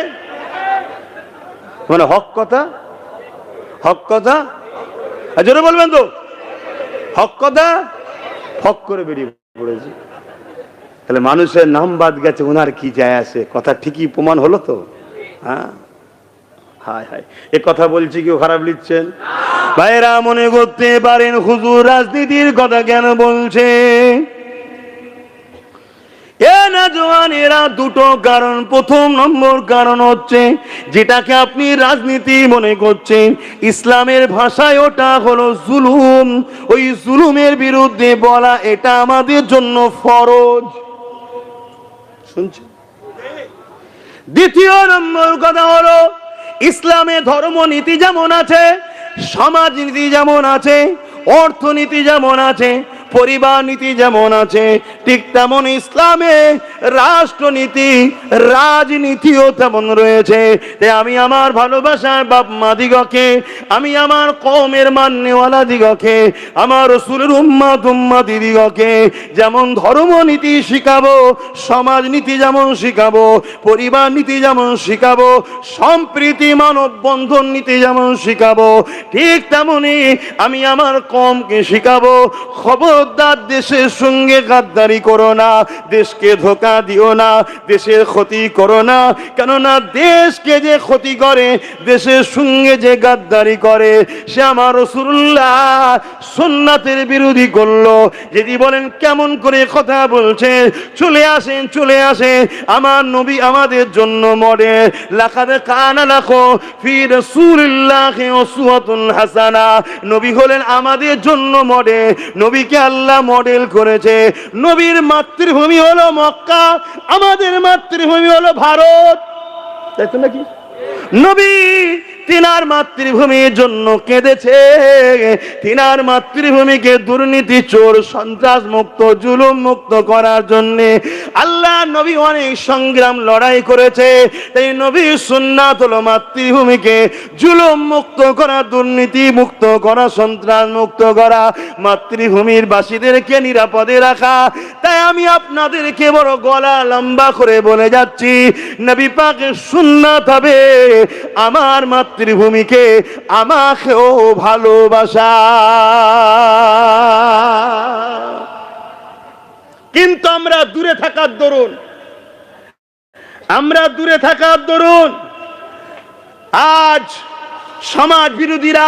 মানে হক কথা, হক কথা জোরে বলবেন তো, হক কথা হক করে বেরিয়ে পড়েছে। তাহলে মানুষের নাম বাদ গেছে, ওনার কি যায় আসে? কথা ঠিকই প্রমাণ হলো তো। হ্যাঁ, হায় হায়, এ কথা বলছি কেউ খারাপ লিখছেন? ভাইরা মনে করতে পারেন হুজুর রাজনীতির কথা কেন বলছে? এরা দুটো কারণ। প্রথম নম্বর কারণ হচ্ছে, যেটাকে আপনি রাজনীতি মনে করছেন, ইসলামের ভাষায় ওটা হলো জুলুম। ওই জুলুমের বিরুদ্ধে বলা এটা আমাদের জন্য ফরজ। শুনছেন? দ্বিতীয় নম্বর কথা হলো, ইসলামে ধর্মনীতি যেমন আছে, সমাজনীতি যেমন আছে, অর্থনীতি যেমন আছে, পরিবার নীতি যেমন আছে, ঠিক তেমন ইসলামে রাষ্ট্রনীতি রাজনীতিও তেমন রয়েছে। তাই আমি আমার ভালোবাসার বাপ মা দিগকে, আমি আমার কওমের মান্যওয়ালা দিগকে, আমার রাসূলের উম্মত দিগকে যেমন ধর্মনীতি শিখাবো, সমাজনীতি যেমন শিখাবো, পরিবার নীতি যেমন শিখাবো, সম্প্রীতি মানব বন্ধন নীতি যেমন শিখাবো, ঠিক তেমনি আমি আমার কওমকে শিখাবো, খবরদার দেশের সঙ্গে গাদ্দারি করো না, দেশকে ধোঁকা দিও না, দেশের ক্ষতি করো না। কেননা দেশকে যে ক্ষতি করে, দেশের সঙ্গে যে গাদ্দারি করে, সে আমার রাসূলুল্লাহ সুন্নাতের বিরোধী করলো। যদি বলেন কেমন করে কথা বলছে, চলে আসেন চলে আসেন, আমার নবী আমাদের জন্য মডেল। লাকাদ কানা লাকুম ফি রাসূলিল্লাহি উসওয়াতুন হাসানা। নবী হলেন আমাদের জন্য মডেল। নবীকে আল্লাহ মডেল করেছে। নবীর মাতৃভূমি হলো মক্কা, আমাদের মাতৃভূমি হলো ভারত, তাই তো নাকি? নবী তিনার মাতৃভূমির জন্য কেঁদেছে, তিনার মাতৃভূমিকে দুর্নীতি, চোর, সন্ত্রাস মুক্ত, জুলুম মুক্ত করার জন্য আল্লাহ নবী অনেক সংগ্রাম লড়াই করেছে। তাই নবীর সুন্নাত হলো মাতৃভূমিকে জুলুম মুক্ত করা, দুর্নীতি মুক্ত করা, সন্ত্রাস মুক্ত করা, মাতৃভূমির বাসীদেরকে নিরাপদে রাখা। তাই আমি আপনাদেরকে বড় গলা লম্বা করে বলে যাচ্ছি, নবী পাকের সুন্নাত হবে আমার মাতৃভূমিকে, আমাকেও ভালোবাসা। কিন্তু আমরা দূরে থাকার দরুন, আজ সমাজ বিরোধীরা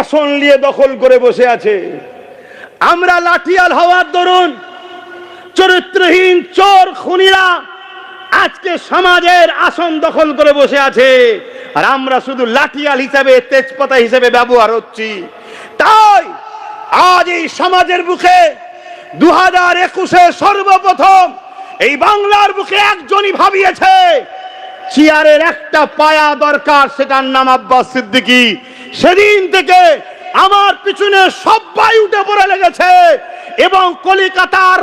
আসন নিয়ে দখল করে বসে আছে। আমরা লাঠিয়াল হওয়ার দরুন চরিত্রহীন চোর খুনিরা আজকে সমাজের আসন দখল করে বসে আছে, আর আমরা শুধু লাঠিয়াল হিসেবে, তেজপাতা হিসেবে ব্যবহার হচ্ছি। তাই আজ এই সমাজের বুকে 2021-এ সর্বপ্রথম এই বাংলার বুকে একজনই ভাবিয়েছে চেয়ারের একটা পায়া দরকার, সেটার নাম আব্বাস সিদ্দিকী। সেদিন থেকে আমার পিছনে সবাই উঠে পড়ে লেগেছে এবং কলিকাতার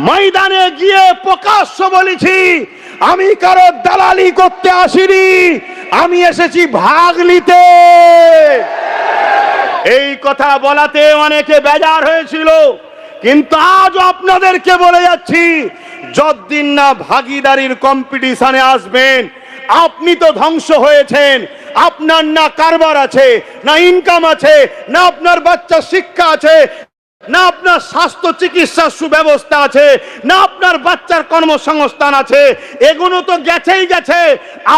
ময়দানে গিয়ে প্রকাশ্য বলেছি, আমি কারো দালালি করতে আসিনি, আমি এসেছি ভাগ নিতে। এই কথা বলাতে অনেকে বেজার হয়েছিল, কিন্তু আজও আপনাদেরকে বলে যাচ্ছি, যতদিন না ভাগিদারির কম্পিটিশনে আসবেন, আপনি তো ধ্বংস হয়েছেন। আপনার না কারবার আছে, না ইনকাম আছে, না আপনার বাচ্চা শিক্ষা আছে, না আপনার স্বাস্থ্য চিকিৎসার সুব্যবস্থা আছে, না আপনার বাচ্চার কর্মসংস্থান আছে। এগুলো তো গেছেই গেছে।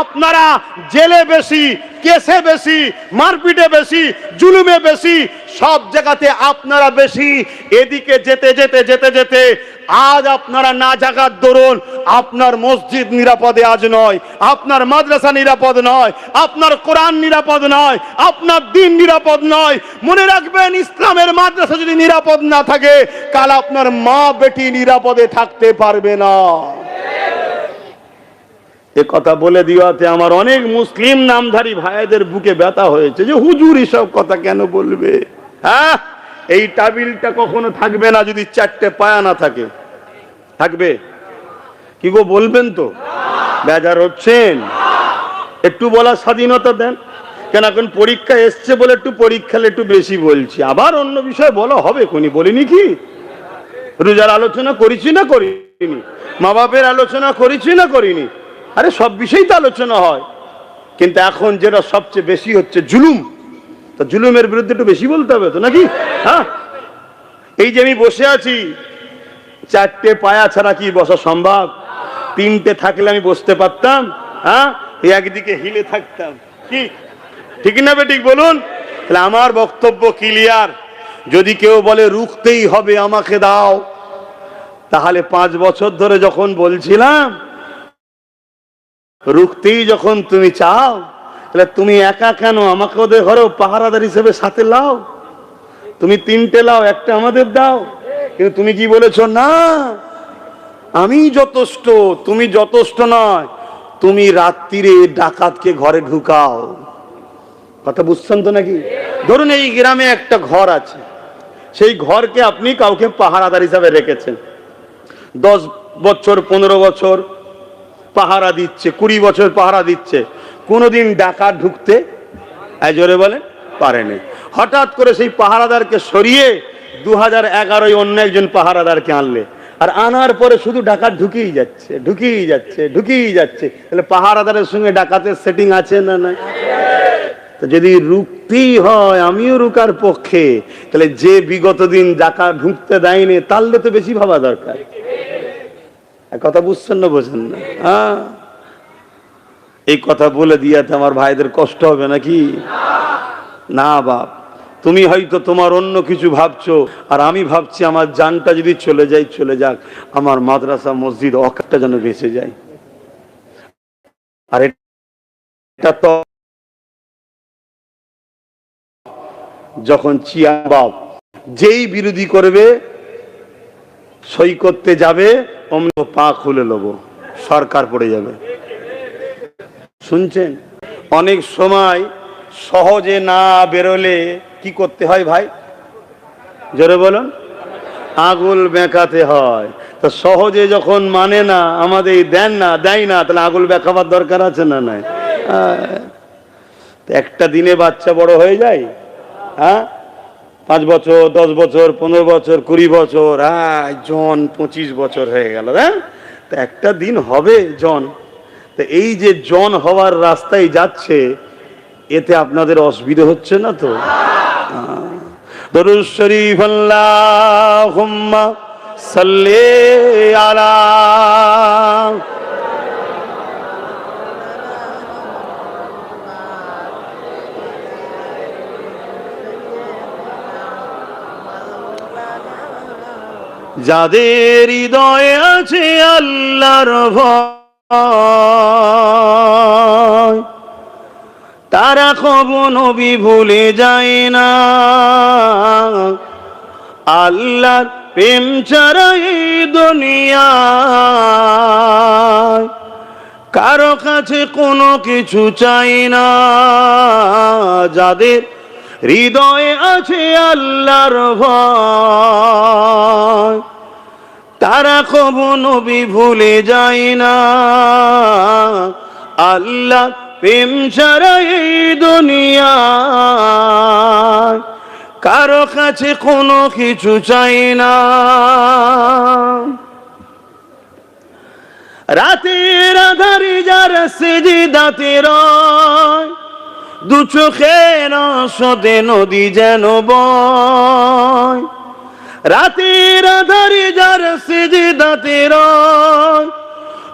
আপনারা জেলে বেশি, কেসে বেশি, মারপিটে বেশি, জুলুমে বেশি, সব জায়গাতে আপনারা বেশি। এদিকে যেতে যেতে যেতে যেতে আজ আপনারা না জাগার দরুন আপনার মসজিদ নিরাপদে আজ নয়, আপনার মাদ্রাসা নিরাপদ নয়, আপনার কোরআন নিরাপদ নয়, আপনার দ্বীন নিরাপদ নয়। মনে রাখবেন, ইসলামের মাদ্রাসা যদি নিরাপদ না থাকে, কাল আপনার মা বেটি নিরাপদে থাকতে পারবে না। এ কথা বলে দিওয়াতে আমার অনেক মুসলিম নামধারী ভাইদের বুকে ব্যথা হয়েছে যে হুজুর এসব কথা কেন বলবে। হ্যাঁ, এই টাবিলটা কখনো থাকবে না যদি চারটে পায়া না থাকে। থাকবে কি গো? বলবেন তো? বেজার হচ্ছেন? একটু বলার স্বাধীনতা দেন। কেন এখন পরীক্ষা এসছে বলে একটু পরীক্ষালে একটু বেশি বলছি, আবার অন্য বিষয় বলা হবে কোনি। বলিনি কি? রোজার আলোচনা করেছি না করিনি? মা বাপের আলোচনা করেছি না করিনি? আরে সব বিষয়ই তো আলোচনা হয়, কিন্তু এখন যেটা সবচেয়ে বেশি হচ্ছে জুলুম। তো জুলুমের বিরুদ্ধে একটু বেশি বলতে হবে তো, নাকি? হ্যাঁ, এই যে আমি বসে আছি, চারটে পায়া ছাড়া কি বসা সম্ভব? তিনটে থাকলে আমি বসতে পারতাম? হ্যাঁ, একদিকে হিলে থাকতাম। কি ঠিক না বেঠিক বলুন? তাহলে আমার বক্তব্য ক্লিয়ার। যদি কেউ বলে রুখতেই হবে, আমাকে দাও, তাহলে 5 বছর ধরে যখন বলছিলাম রুখতেই যখন তুমি চাও, তাহলে তুমি একা কেন? আমাকে ওদের ঘরেও পাহারাদার হিসেবে সাথে লাও। তুমি 3টে লাও, একটা আমাদের দাও। কিন্তু তুমি কি বলেছো? না, আমি যথেষ্ট, তুমি যথেষ্ট নয়। তুমি রাত্রিরে ডাকাতকে ঘরে ঢুকাও। কথা বুঝছেন তো নাকি? ধরুন এই গ্রামে একটা ঘর আছে, সেই ঘরকে আপনি কাউকে পাহারাদার হিসাবে রেখেছেন। 10 বছর 15 বছর পাহারা দিচ্ছে, 20 বছর পাহারা দিচ্ছে, কোনোদিন ডাকাত ঢুকতে জোরে বলেন পারেনি। হঠাৎ করে সেই পাহারাদারকে সরিয়ে 2011 অন্য একজন পাহারাদারকে আনলে, আর আনার পরে শুধু ডাকাত ঢুকেই যাচ্ছে, ঢুকেই যাচ্ছে, ঢুকেই যাচ্ছে। তাহলে পাহারাদারের সঙ্গে ডাকাতের সেটিং আছে না নাই? যদি রুখতেই হয়, আমিও রুকার পক্ষে। তাহলে যে বিগত দিন ডাকাত ঢুকতে দেয়নি, তাহলে তো বেশি ভাবা দরকার। কথা বুঝছেন না? বোঝেন না? হ্যাঁ, এই কথা বলে দিয়াতে আমার ভাইদের কষ্ট হবে নাকি? না বাপ, তুমি হয়তো তোমার অন্য কিছু ভাবছো, আর আমি ভাবছি আমার জানটা যদি চলে যায় চলে যাক, আমার মাদ্রাসা মসজিদ অকারটা যেন বেঁচে যায়। আর এটা তো যখন বাপ যেই বিরোধী করবে, সই করতে যাবে, অমনি পা খুলে নেব, সরকার পড়ে যাবে। শুনছেন? অনেক সময় সহজে না বেরোলে কি করতে হয় ভাই? জোরে বলুন। আগুল বেঁকাতে হয়। তো সহজে যখন মানে না, আমাদের দেন না, দেয় না, তাহলে আগুল বেঁকাবার দরকার আছে না নাই? একটা দিনে বাচ্চা বড় হয়ে যায়। হ্যাঁ, 5 বছর 10 বছর 15 বছর 20 বছর, হ্যাঁ জন 25 বছর হয়ে গেল। হ্যাঁ, তো একটা দিন হবে জন। তো এই যে জন হওয়ার রাস্তায় যাচ্ছে, এতে আপনাদের অসুবিধা হচ্ছে না তো? দরুদ শরীফ আল্লাহুম্মা সাল্লি আলা যাদের হৃদয়ে আছে আল্লাহর ভয়, তারা কবু নবী ভুলে যায় না। আল্লাহর প্রেম ছাড়া এই দুনিয়ায় কারো কাছে কোনো কিছু চাই না। যাদের হৃদয়ে আছে আল্লাহর ভয়, তারা কবু নবী ভুলে যায় না। আল্লাহ প্রেম ছাড়া এই দুনিয়ায় কারো কাছে কোনো কিছু চাই না। রাতের আধারে যারা সিজদাতে রয়, দু চোখের আঁশতে নদী যেন বয়। রাতের আধারে যার সিজদাতে রয়,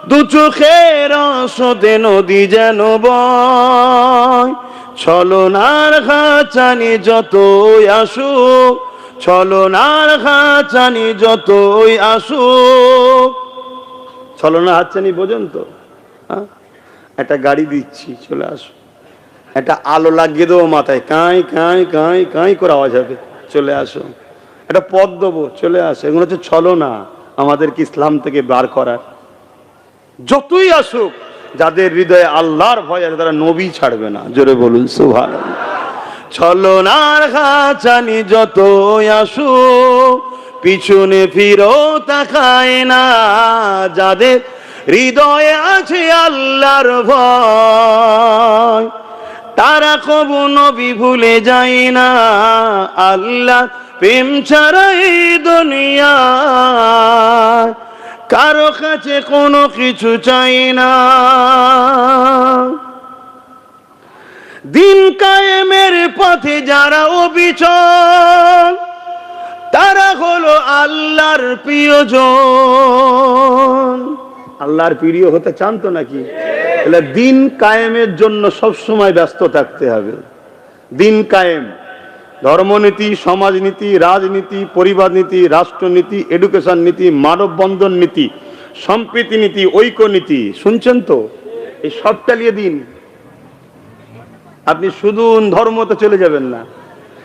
দু চোখের আঁসুতে নদী যেন বয়। ছলনার খাঁচানি যতই আসুক, ছলনার খাঁচানি যতই আসুক। ছলনার হাতছানি বোঝেন তো? একটা গাড়ি দিচ্ছি, চলে আসো, একটা আলো লাগিয়ে দেবো মাথায়, কাঁই কাঁই কাঁই কাঁই করে আওয়াজ হবে, চলে আসো। একটা পথ দেবো, চলে আসো। এগুলো হচ্ছে ছলনা, আমাদেরকে ইসলাম থেকে বার করার। যতই আসুক, যাদের হৃদয়ে আল্লাহর ভয় আছে তারা নবী ছাড়বে না। জোরে বলুন সুবহানাল্লাহ। ছলনার খাঁচানি যতই আসুক, পিছনে ফিরো তাকায় না, যাদের হৃদয়ে আছে আল্লাহর ভয়, তারা কবু নবী ভুলে যায় না। আল্লাহ প্রেম ছাড়া এই দুনিয়া কারো কাছে কোনো কিছু চাই না। দিন কায়েমের পথে যারা অবিচল, তারা হলো আল্লাহর প্রিয়জন। আল্লাহর প্রিয় হতে চান তো নাকি? তাহলে দিন কায়েমের জন্য সব সময় ব্যস্ত থাকতে হবে। দিন কায়েম, ধর্মনীতি, সমাজনীতি, রাজনীতি, পরিবার নীতি, রাষ্ট্রনীতি, এডুকেশন নীতি, মানববন্ধন নীতি, সম্প্রীতি নীতি, ঐক্য নীতি, শুনছেন তো? এই সব চালিয়ে দিন। আপনি শুধু ধর্মতে চলে যাবেন না,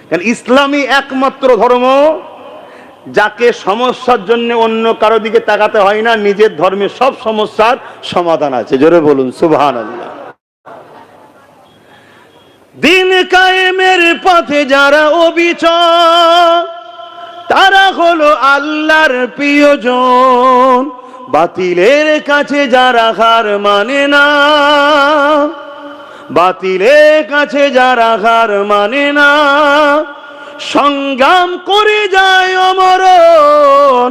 কারণ ইসলামই একমাত্র ধর্ম যাকে সমস্যার জন্য অন্য কারো দিকে তাকাতে হয় না, নিজের ধর্মের সব সমস্যার সমাধান আছে। জোরে বলুন সুবহানাল্লাহ। দিন কায়েমের পথে যারা অবিচল, তারা হলো আল্লাহর প্রিয়জন। বাতিলের কাছে যারা হার মানে না, বাতিলের কাছে যারা হার মানে না, সংগ্রাম করে যায় অমরণ,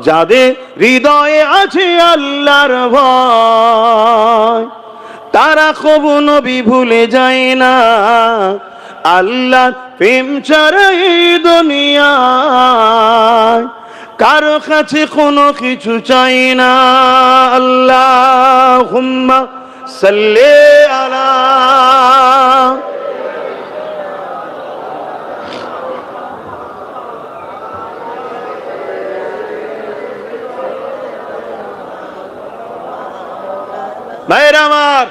যাদের হৃদয়ে আছে আল্লাহর ভয়, তারা কবু নবী ভুলে যায় না। আল্লাহ প্রেম ছাড়া এই দুনিয়ায় কারো কাছে কোনো কিছু চাই না। আল্লাহুম্মা সাল্লি আলা। ভাইরা আমার,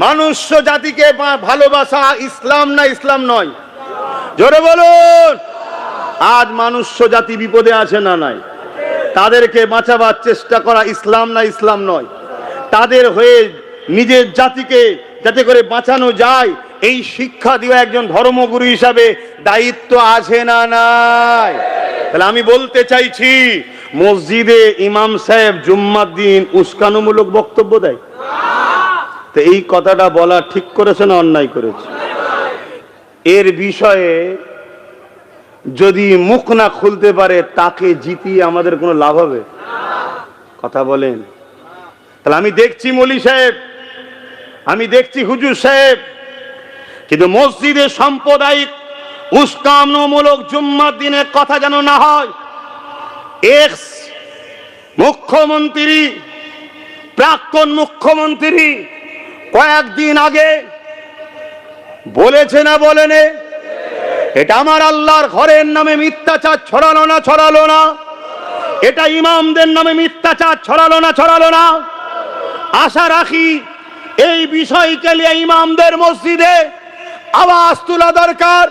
মনুষ্য জাতিকে ভালোবাসা ইসলাম না ইসলাম নয়? জোরে বলুন। আজ মনুষ্য জাতি বিপদে আছে না নাই? তাদেরকে বাঁচাবার চেষ্টা করা ইসলাম না ইসলাম নয়? তাদের হয়ে নিজের জাতিকে যাতে করে বাঁচানো যায় এই শিক্ষা দেওয়া একজন ধর্মগুরু হিসাবে দায়িত্ব আছে না নাই? তাহলে আমি বলতে চাইছি, মসজিদে ইমাম সাহেব জুম্মার দিন উস্কানিমূলক বক্তব্য দেয়, তো এই কথাটা বলা ঠিক করেছে না অন্যায় করেছে? এর বিষয়ে যদি মুখ না খুলতে পারে তাকে জিতিয়ে আমাদের কোনো লাভ হবে? কথা বলেন। তাহলে আমি দেখছি মৌলী সাহেব, আমি দেখছি হুজুর সাহেব, কিন্তু মসজিদে সাম্প্রদায়িক উস্কানিমূলক জুম্মার দিনের কথা যেন না হয়। এক্স মুখ্যমন্ত্রী, প্রাক্তন মুখ্যমন্ত্রী কয়েকদিন আগে বলেছে না বলেনে, এটা আমার আল্লাহর ঘরের নামে মিথ্যাচার ছড়ালো না ছড়ালো না? এটা ইমামদের নামে মিথ্যাচার ছড়ালো না ছড়ালো না? আশা রাখি এই বিষয়কে নিয়ে ইমামদের মসজিদে আওয়াজ তোলা দরকার,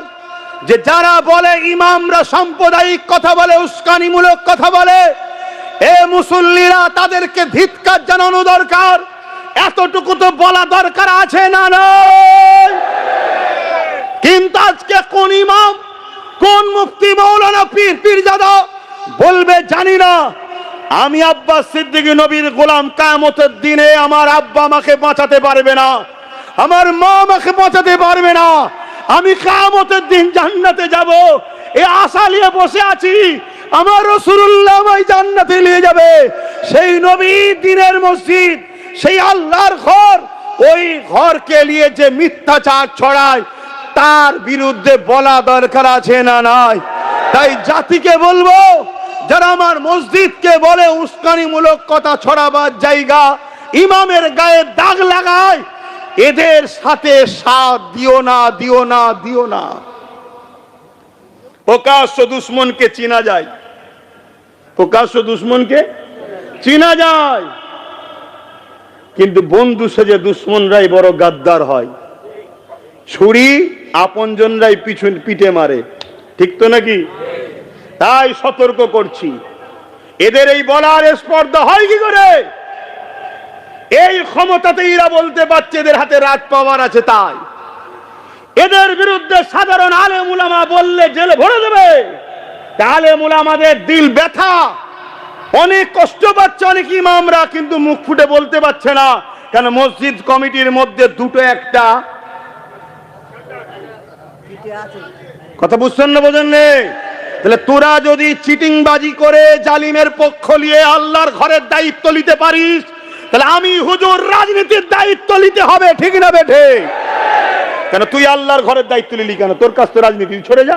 যে যারা বলে ইমামরা সাম্প্রদায়িক কথা বলে, উস্কানিমূলক কথা বলে, এ মুসল্লিরা তাদেরকে ধিক্কার জানানো দরকার। এতটুকু তো বলা দরকার আছে না নয়? কিন্তু আজকে কোন ইমাম, কোন মুফতি, মাওলানা পীর, পীরজাদা বলবে জানি না, আমি আব্বাস সিদ্দিকী নবীর গোলাম, কিয়ামতের দিনে আমার আব্বা আমাকে বাঁচাতে পারবে না, আমার মা আমাকে বাঁচাতে পারবে না, আমি কিয়ামতের দিন জান্নাতে যাব, এই আশা নিয়ে বসে আছি, আমার রাসূলুল্লাহ আমায় জান্নাতে নিয়ে যাবে। সেই নবীর দিনের মসজিদ, সেই আল্লাহর ঘর, ওই ঘরকে নিয়ে যে মিথ্যাচার ছড়ায় তার বিরুদ্ধে বলা দরকার আছে না নাই? তাই জাতিকে বলবো, যারা আমার মসজিদকে বলে উস্কানিমূলক কথা ছড়াবার জায়গা, ইমামের গায়ে দাগ লাগায়, এদের সাথে সাথ দিও না, দিও না, দিও না। প্রকাশ্য দুশ্মনকে চিনা যায়, প্রকাশ্য দুশ্মনকে চিনা যায়, কিন্তু বন্ধু সেজে দুশ্মনরাই বড় গাদ্দার হয়। ছুরি আপনজনরাই পিঠে মারে, ঠিক তো নাকি? তাই সতর্ক করছি, এদের এই বলার স্পর্ধা হয় কি করে? এই ক্ষমতাতে এরা বলতে পারছে এদের হাতে রাজ পাওয়ার আছে, তাই এদের বিরুদ্ধে সাধারণ আলেম উলামা বললে জেলে ভরে দেবে। আলেম উলামাদের দিল ব্যথা, অনেক কষ্ট পাচ্ছে অনেক ইমামরা, কিন্তু মুখ ফুটে বলতে পারছে না। কেন? মসজিদ কমিটির মধ্যে দুটো একটা কথা বুঝছেন না, বোঝেন নেই? তাহলে তোরা যদি চিটিংবাজি করে জালিমের পক্ষ নিয়ে আল্লাহর ঘরের দায়িত্ব নিতে পারিস, তাহলে আমি হুজুর রাজনীতির দায়িত্ব নিতে হবে, ঠিক না বেঠে? কেন তুই আল্লাহর ঘরের দায়িত্ব নিলি কেন? তোর কাছ তো রাজনীতি ছড়ে যা,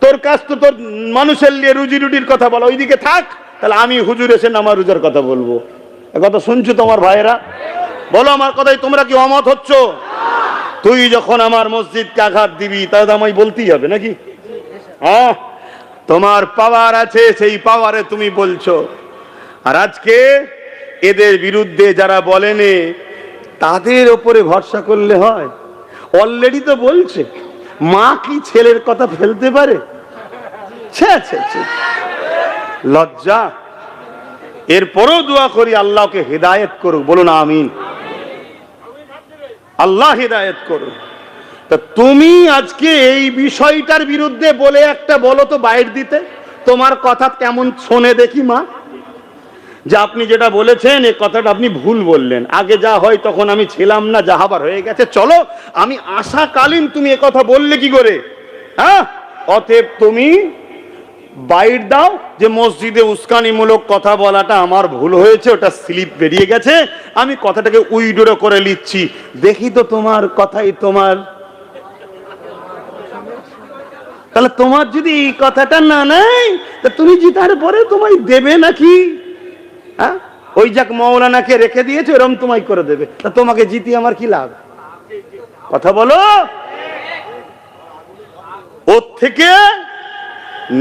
তোর কাছ তো তোর মানুষের নিয়ে রুজি রুটির কথা বলা, ওইদিকে থাক। তাহলে আমি হুজুর এসে নামাজ রোজার কথা বলবো? কথা শুনছো তোমার ভাইয়েরা? বলো আমার কথাই তোমরা কি অমত হচ্ছ? তুই যখন আমার মসজিদকে আঘাত দিবি, তাহলে আমায় বলতেই হবে নাকি? হ্যাঁ, তোমার পাওয়ার আছে, সেই পাওয়ারে তুমি বলছো। আর আজকে এদের বিরুদ্ধে যারা বলেনে, তাদের ওপরে ভরসা করলে হয়? অলরেডি তো বলছে, মা কি ছেলের কথা ফেলতে পারে? লজ্জা। এরপরও দোয়া করি আল্লাহকে হেদায়েত করুক, বলুন আমিন। আল্লাহ হেদায়েত করুক। তা তুমি আজকে এই বিষয়টার বিরুদ্ধে বলে একটা বলো তো বাইর দিতে, তোমার কথা কেমন শোনে দেখি মা। যে আপনি যেটা বলেছেন এই কথাটা আপনি ভুল বললেন, আগে যা হয় তখন আমি ছিলাম না, যা হবার হয়ে গেছে, চলো আমি আশাকালীন তুমি এ কথা বললে কি করে? হ্যাঁ, অতএব তুমি বাইর দাও যে মসজিদে উস্কানিমূলক কথা বলাটা আমার ভুল হয়েছে, ওটা স্লিপ বেরিয়ে গেছে, আমি কথাটাকে উইড্রো করে নিচ্ছি। দেখি তো তোমার কথাই তোমার। তাহলে তোমার যদি এই কথাটা না নেয়, তা তুমি জিতার পরে তোমায় দেবে নাকি? হ্যাঁ, ওই যাক মৌলানাকে রেখে দিয়েছে এরকম তোমায় করে দেবে, তা তোমাকে জিতি আমার কি লাভ? কথা বলো। ওর থেকে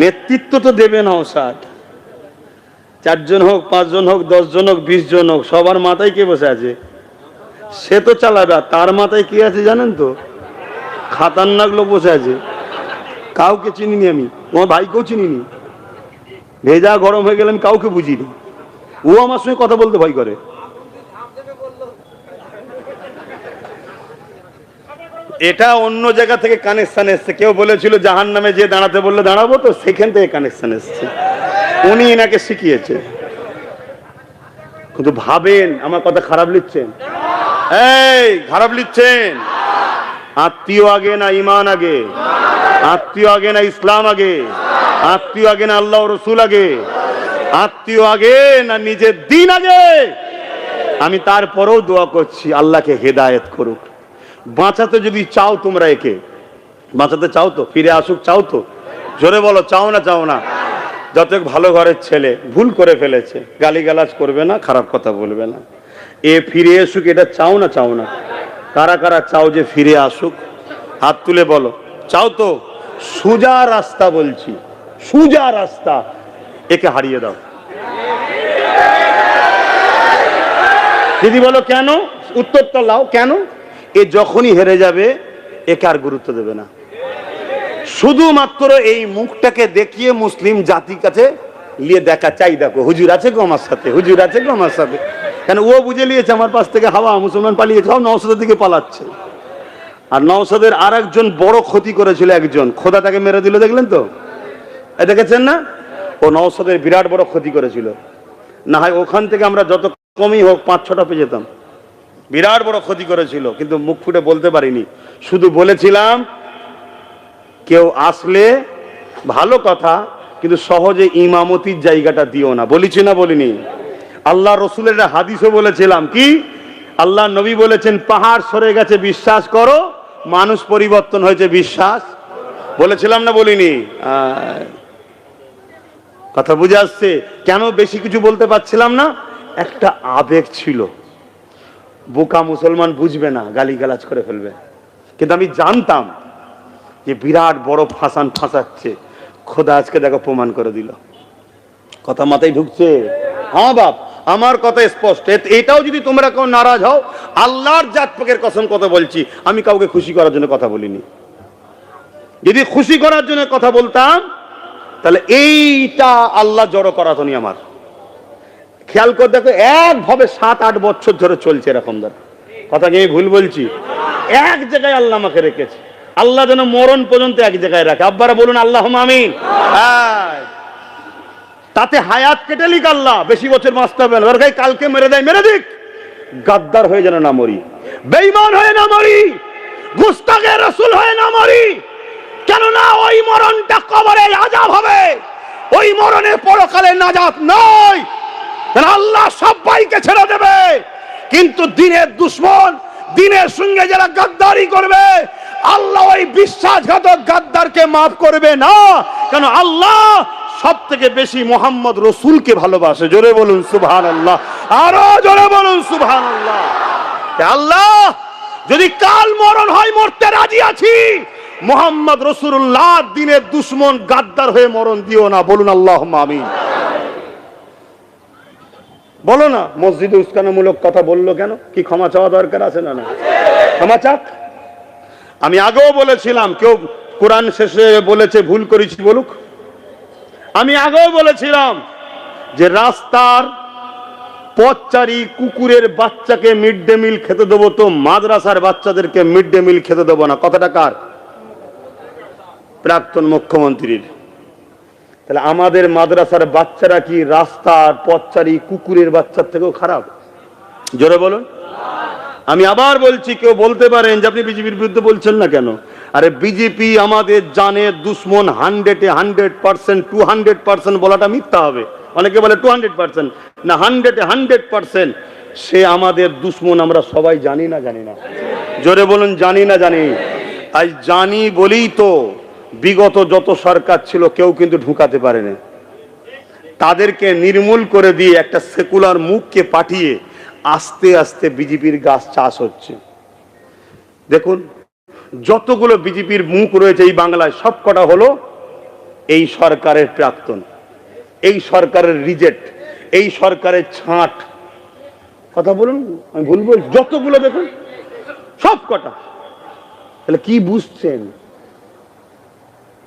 নেতৃত্ব তো দেবে না, 4 জন হোক, 5 জন হোক, 10 জন হোক, 20 জন হোক, সবার মাথায় কে বসে আছে? সে তো চালাবে। তার মাথায় কি আছে জানেন তো? খাতারনাক লোক বসে আছে। কাউকে চিনিনি আমি, তোমার ভাইকেও চিনিনি, ভেজা গরম হয়ে গেলে আমি কাউকে বুঝিনি। ও আমার সঙ্গে কথা বলতে ভয় করে। এটা অন্য জায়গা থেকে কানেকশন এসছে। কেউ বলেছিল জাহান্নামে যে দাঁড়াতে বললে দাঁড়াবো, তো সেখান থেকে কানেকশন এসছে, উনি এনাকে শিখিয়েছে। কিন্তু ভাবেন আমার কথা খারাপ লিখছেন? এই খারাপ লিখছেন? আত্মীয় আগে না ইমান আগে? আত্মীয় আগে না ইসলাম আগে? আত্মীয় আগে না আল্লাহ রসুল আগে? আত্মীয় আগে না নিজের দিন আগে? আমি তারপরেও দোয়া করছি আল্লাহকে হেদায়েত করুক। বাঁচাতে যদি চাও, তোমরা একে বাঁচাতে চাও তো, ফিরে আসুক চাও তো? জোরে বলো, চাও না? চাও না? যত ভালো ঘরের ছেলে, ভুল করে ফেলেছে, গালিগালাজ করবে না, খারাপ কথা বলবে না, এ ফিরে আসুক, এটা চাও না? চাও না? কারা কারা চাও যে ফিরে আসুক? হাত তুলে বলো, চাও তো? সোজা রাস্তা বলছি, সোজা রাস্তা, একে হারিয়ে দাও। দিদি বলো কেন? উত্তরটা লাও, কেন? এ যখনই হেরে যাবে একে আর গুরুত্ব দেবে না। শুধুমাত্র এই মুখটাকে দেখিয়ে মুসলিম জাতির কাছে নিয়ে দেখা চাই, দেখো হুজুর আছে গো আমার সাথে, হুজুর আছে গো আমার সাথে। কেন? ও বুঝে নিয়েছে আমার পাশ থেকে হাওয়া, মুসলমান পালিয়েছে, সব নওশাদের দিকে পালাচ্ছে। আর নওশাদের আর একজন বড় ক্ষতি করেছিল, একজন খোদা তাকে মেরে দিল, দেখলেন তো? দেখেছেন না? ও নওশাদের বিরাট বড় ক্ষতি করেছিল। না হয় ওখান থেকে আমরা যত কমই হোক 5-6টা পেয়ে যেতাম। বিরাট বড় ক্ষতি করেছিল, কিন্তু মুখ ফুটে বলতে পারিনি। শুধু বলেছিলাম কেউ আসলে ভালো কথা, কিন্তু সহজে ইমামতির জায়গাটা দিও না। বলেছি না বলিনি? আল্লাহ রসুলের হাদিসও বলেছিলাম কি? আল্লাহ নবী বলেছেন পাহাড় সরে গেছে বিশ্বাস করো, মানুষ পরিবর্তন হয়েছে বিশ্বাস বলেছিলাম না বলিনি? কথা বুঝে আসছে? কেন বেশি কিছু বলতে পারছিলাম না? একটা আবেগ ছিল। বোকা মুসলমান বুঝবে না, গালিগালাজ করে ফেলবে। কিন্তু আমি জানতাম যে বিরাট বড় ফাঁসাচ্ছে। খোদা আজকে দেখো প্রমাণ করে দিল। কথা মাথায় ঢুকছে? হ্যাঁ বাপ, আমার কথা স্পষ্ট। এটাও যদি তোমরা কেউ নারাজ হও, আল্লাহর জাত পাকের কসম কথা বলছি, আমি কাউকে খুশি করার জন্য কথা বলিনি। যদি খুশি করার জন্য কথা বলতাম তাহলে এইটা আল্লাহ জড়ো করাতো নি আমার। খেয়াল করে দেখো, একভাবে 7-8 বছর ধরে চলছে এরকম ধর। কথা কি আমি ভুল বলছি? এক জায়গায় আল্লাহ আমাকে রেখেছে। আল্লাহ যেন মরণ পর্যন্ত এক জায়গায় রাখে। আব্বারা বলুন আল্লাহুম্মা আমিন। তাতে হায়াত কেটে লিক আল্লাহ, বেশি বছর বাঁচতে হবে না। কালকে মেরে দেয়, মেরে দিক। গাদ্দার হয়ে যেন না মরি, বেঈমান হয়ে না মরি, গুস্তাখে রাসূল হয়ে না মরি। কেননা ওই মরণটা কবরে আযাব হবে, ওই মরণে পরকালে নাজাত নয়। আল্লাহ সবাইকে ছেড়ে দেবে, কিন্তু দিনের দুশমন, দিনের সঙ্গে যারা গাদ্দারি করবে, আল্লাহ ওই বিশ্বাসঘাতক গাদ্দারকে মাফ করবে না। কেন আল্লাহ সব থেকে বেশি মোহাম্মদ রসুলকে ভালোবাসে। জোরে বলুন সুবহানাল্লাহ, আরো জোরে বলুন সুবহানাল্লাহ। আল্লাহ যদি কাল মরণ হয়, মরতে রাজি আছি। মোহাম্মদ রসুল্লাহ দিনের দুশমন গাদ্দার হয়ে মরণ দিও না। বলুন আল্লাহুম্মা আমিন। বলো না, মসজিদে উস্কানিমূলক কথা বললো কেন? কি ক্ষমা চাওয়া দরকার আছে না? না, ক্ষমা চাক। আমি আগেও বলেছিলাম, কেউ কোরআন শেষে বলেছে ভুল করেছি বলুক। আমি আগেও বলেছিলাম যে রাস্তার পথচারী কুকুরের বাচ্চাকে মিড ডে মিল খেতে দেবো, তো মাদ্রাসার বাচ্চাদেরকে মিড ডে মিল খেতে দেবো না। কথাটা কার? প্রাক্তন মুখ্যমন্ত্রীর। তাহলে আমাদের মাদ্রাসার বাচ্চারা কি রাস্তার পথচারী কুকুরের বাচ্চার থেকেও খারাপ? জোরে বলুন। আমি আবার বলছি, কেউ বলতে পারেন যে আপনি বিজেপির বিরুদ্ধে বলছেন না কেন? আরে বিজেপি আমাদের জানের দুশ্মন। 100% 200% বলাটা মিথ্যা হবে। অনেকে বলে 200%, না 100% সে আমাদের দুশ্মন। আমরা সবাই জানি না? জানি না? জোরে বলুন, জানি না? জানি। আজ জানি বলেই তো বিগত যত সরকার ছিল কেউ কিন্তু ঢুকাতে পারেনি। তাদেরকে নির্মূল করে দিয়ে একটা সেকুলার মুখকে পাঠিয়ে আস্তে আস্তে বিজেপির গাছ চাষ হচ্ছে। দেখুন, যতগুলো বিজেপির মুখ রয়েছে এই বাংলায়, সব কটা হলো এই সরকারের প্রাক্তন, এই সরকারের রিজেক্ট, এই সরকারের ছাঁট। কথা বলুন, আমি ভুল বলছি? যতগুলো দেখুন সব কটা। তাহলে কি বুঝছেন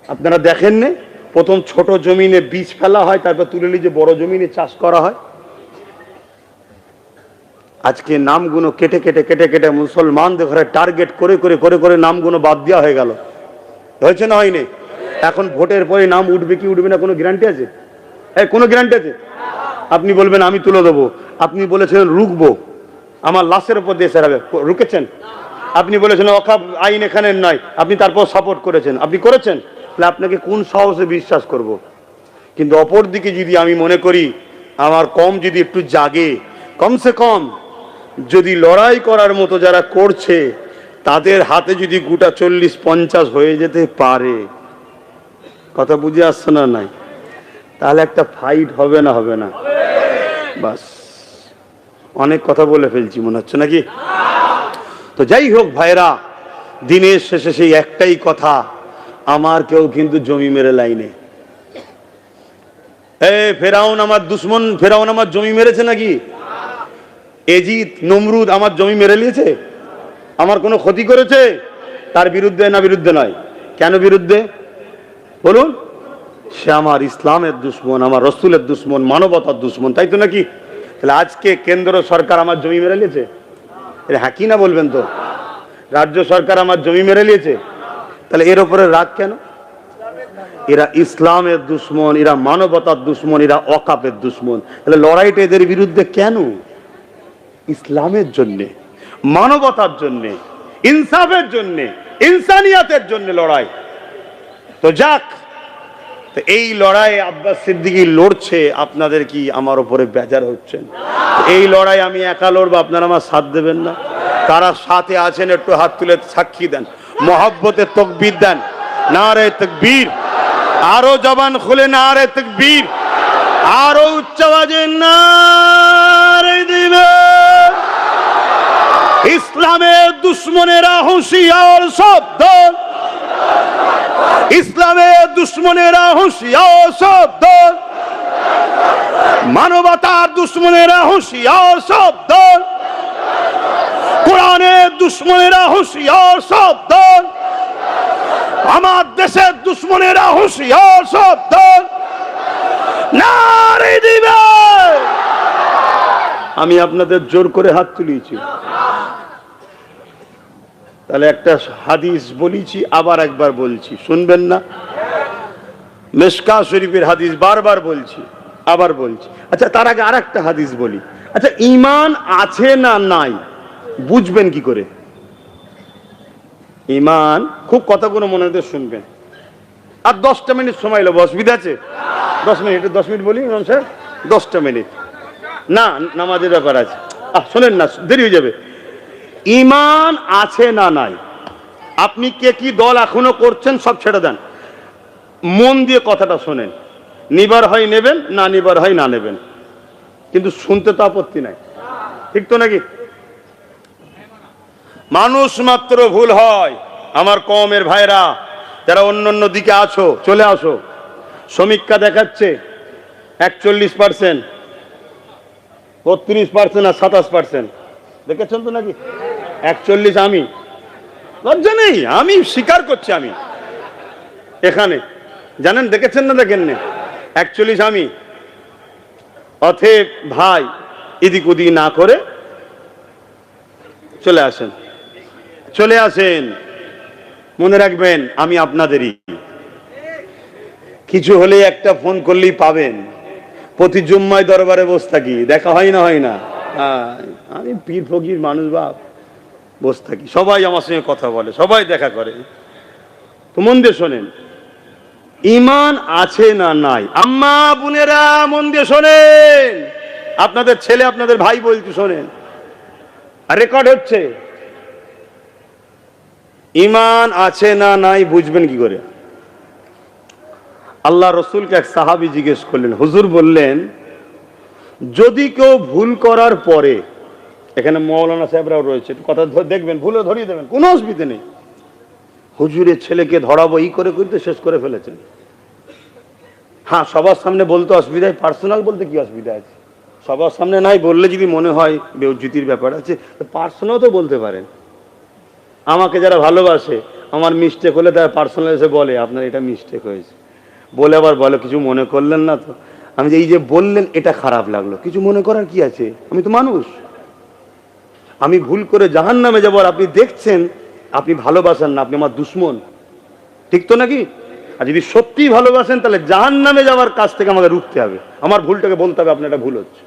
আপনারা? দেখেন না, প্রথম ছোট জমিনে বীজ ফেলা হয়, তারপর তুলে নিয়ে যে বড় জমিনে চাষ করা হয়। আজকে নামগুলো কেটে কেটে কেটে কেটে মুসলমানদের ঘরে টার্গেট করে করে করে করে নামগুলো বাদ দেওয়া হয়ে গেল। হয়েছে না হয়নি? এখন ভোটের পরে নাম উঠবে কি উঠবে না কোনো গ্যারান্টি আছে? কোনো গ্যারান্টি আছে? আপনি বলবেন আমি তুলে দেবো। আপনি বলেছিলেন রুখবো, আমার লাশের উপর দিয়ে সেরাবে, রুকেছেন? আপনি বলেছেন ওয়াকফ আইন এখানে নয়, আপনি তারপর সাপোর্ট করেছেন। আপনি করেছেন, তাহলে আপনাকে কোন সাহসে বিশ্বাস করব? কিন্তু অপর দিকে যদি আমি মনে করি আমার কম যদি একটু জাগে, কমসে কম যদি লড়াই করার মতো যারা করছে তাদের হাতে যদি গোটা 40-50 হয়ে যেতে পারে, কথা বুঝে আসছে না? নাই, তাহলে একটা ফাইট হবে না? হবে না? বাস, অনেক কথা বলে ফেলছি মনে হচ্ছে নাকি? তো যাই হোক ভাইরা, দিনের শেষে সেই একটাই কথা, আমার কেউ কিন্তু জমি মেরে লাইনে। ফেরাউন আমার দুশ্মন, ফেরাউন আমার জমি মেরেছে নাকি? এজিদ নমরুদ আমার জমি মেরে নিয়েছে? আমার কোনো ক্ষতি করেছে? তার বিরুদ্ধে না বিরুদ্ধে নয়? কেন বিরুদ্ধে বলুন? সে আমার ইসলামের দুশ্মন, আমার রসুলের দুশ্মন, মানবতার দুশ্মন, তাই তো নাকি? তাহলে আজকে কেন্দ্র সরকার আমার জমি মেরে নিয়েছে? হ্যাঁ কি না বলবেন তো? রাজ্য সরকার আমার জমি মেরে নিয়েছে, তাহলে এর উপরে রাগ কেন? এরা ইসলামের দুশ্মন, এরা মানবতার দুশ্মন, এরা ওয়াকফের দুশ্মন। তাহলে লড়াইটা এদের বিরুদ্ধে কেন? ইসলামের জন্য, মানবতার জন্য, ইনসাফের জন্য, ইনসানিয়াতের জন্য লড়াই। তো যাক, তো এই লড়াই আব্বাস সিদ্দিকী লড়ছে, আপনাদের কি আমার উপরে বেজার হচ্ছেন? এই লড়াই আমি একা লড়বো, আপনারা আমার সাথ দেবেন না? কারা সাথে আছেন একটু হাত তুলে সাক্ষী দেন, মহব্বতে তাকবীর দেন। নারে তাকবীর, আরো জবান খুলে নারে তাকবীর, আরো উচ্চ আওয়াজে নারে দিবে। ইসলামের দুশ্মনেরা হুঁশিয়ার, সাবধান! ইসলামের দুশ্মনেরা হুঁশিয়ার, সাবধান! মানবতার দুশ্মনেরা হুঁশিয়ার, সাবধান! কোরআনের দুশ্মনেরা হুঁশিয়ার, সাবধান! আমার দেশের দুশ্মনেরা হুঁশিয়ার, সাবধান! নারে দিবে। আমি আপনাদের জোর করে হাত তুলিয়েছি, তাহলে একটা হাদিস বলেছি, আবার একবার বলছি, শুনবেন না? মিশকাত শরীফের হাদিস বারবার বলছি, আবার বলছি। আচ্ছা, তার আগে আরেকটা হাদিস বলি। আচ্ছা, ঈমান আছে না নাই বুঝবেন কি করে? ঈমান, খুব কথাগুলো মনে দিয়ে শুনবেন। আর 10টা মিনিট সময় নেব, অসুবিধা আছে? 10 মিনিট, 10 মিনিট বলি ইমাম সাহেব, 10টা মিনিট না, নামাজের ব্যাপার আছে। শোনেন না, দেরি হয়ে যাবে। ঈমান আছে না নাই, আপনি কে কি দল এখনো করছেন সব ছেড়ে দেন, মন দিয়ে কথাটা শোনেন। নিবার হয় নেবেন, না নিবার হয় না নেবেন, কিন্তু শুনতে তো আপত্তি নাই, ঠিক তো নাকি? মানুষ মাত্র ভুল হয়। আমার কওমের ভাইরা যারা অন্য অন্য দিকে আছো, চলে আসো। সমীক্ষা দেখাচ্ছে 41%, 32% আর 27%। দেখেছেন তো নাকি? 41 আমি, লজ্জা নেই, আমি স্বীকার করছি। আমি এখানে জানেন, দেখেছেন না দেখেন না, 41 আমি। অতএব ভাই, এদিক ওদিক না করে চলে আসেন, চলে আসেন। মনে রাখবেন, আমি আপনাদেরই। কিছু হলে একটা ফোন করলেই পাবেন। প্রতি জুম্মায় দরবারে বসে থাকি, দেখা হয় না? হয় না? আমি পীর ফকির মানুষ বাপ, বসে থাকি, সবাই আমার সঙ্গে কথা বলে, সবাই দেখা করে। তো মন দিয়ে শোনেন, ঈমান আছে না নাই? আম্মা বোনেরা মন দিয়ে শোনেন, আপনাদের ছেলে আপনাদের ভাই বলতে শোনেন, আর রেকর্ড হচ্ছে। ঈমান আছে না নাই বুঝবেন কি করে? আল্লাহ রসুলকে এক সাহাবী জিজ্ঞেস করলেন, হুজুর বললেন, যদি কেউ ভুল করার পরে, এখানে মৌলানা সাহেবরাও রয়েছে, কথা দেখবেন, ভুলে ধরিয়ে দেবেন, কোনো অসুবিধা নেই। হুজুরের ছেলেকে ধরাবো এই করে করতে শেষ করে ফেলেছেন। হ্যাঁ, সবার সামনে বলতে অসুবিধা, পার্সোনাল বলতে কি অসুবিধা আছে? সবার সামনে নাই বললে যদি মনে হয় বেউজ্জতির ব্যাপার আছে, পার্সোনাল তো বলতে পারেন। আমাকে যারা ভালোবাসে, আমার মিস্টেক হলে তারা পার্সোনাল এসে বলে আপনার এটা মিস্টেক হয়েছে, বলে আবার বলে কিছু মনে করলেন না তো? আমি যে এই যে বললেন এটা খারাপ লাগলো, কিছু মনে করার কি আছে? আমি তো মানুষ, আমি ভুল করে জাহান্নামে যাবো আর আপনি দেখছেন আপনি ভালোবাসেন না, আপনি আমার দুশ্মন, ঠিক তো নাকি? আর যদি সত্যিই ভালোবাসেন তাহলে জাহান্নামে যাওয়ার কাছ থেকে আমাকে রুখতে হবে, আমার ভুলটাকে বলতে হবে আপনার এটা ভুল হচ্ছে।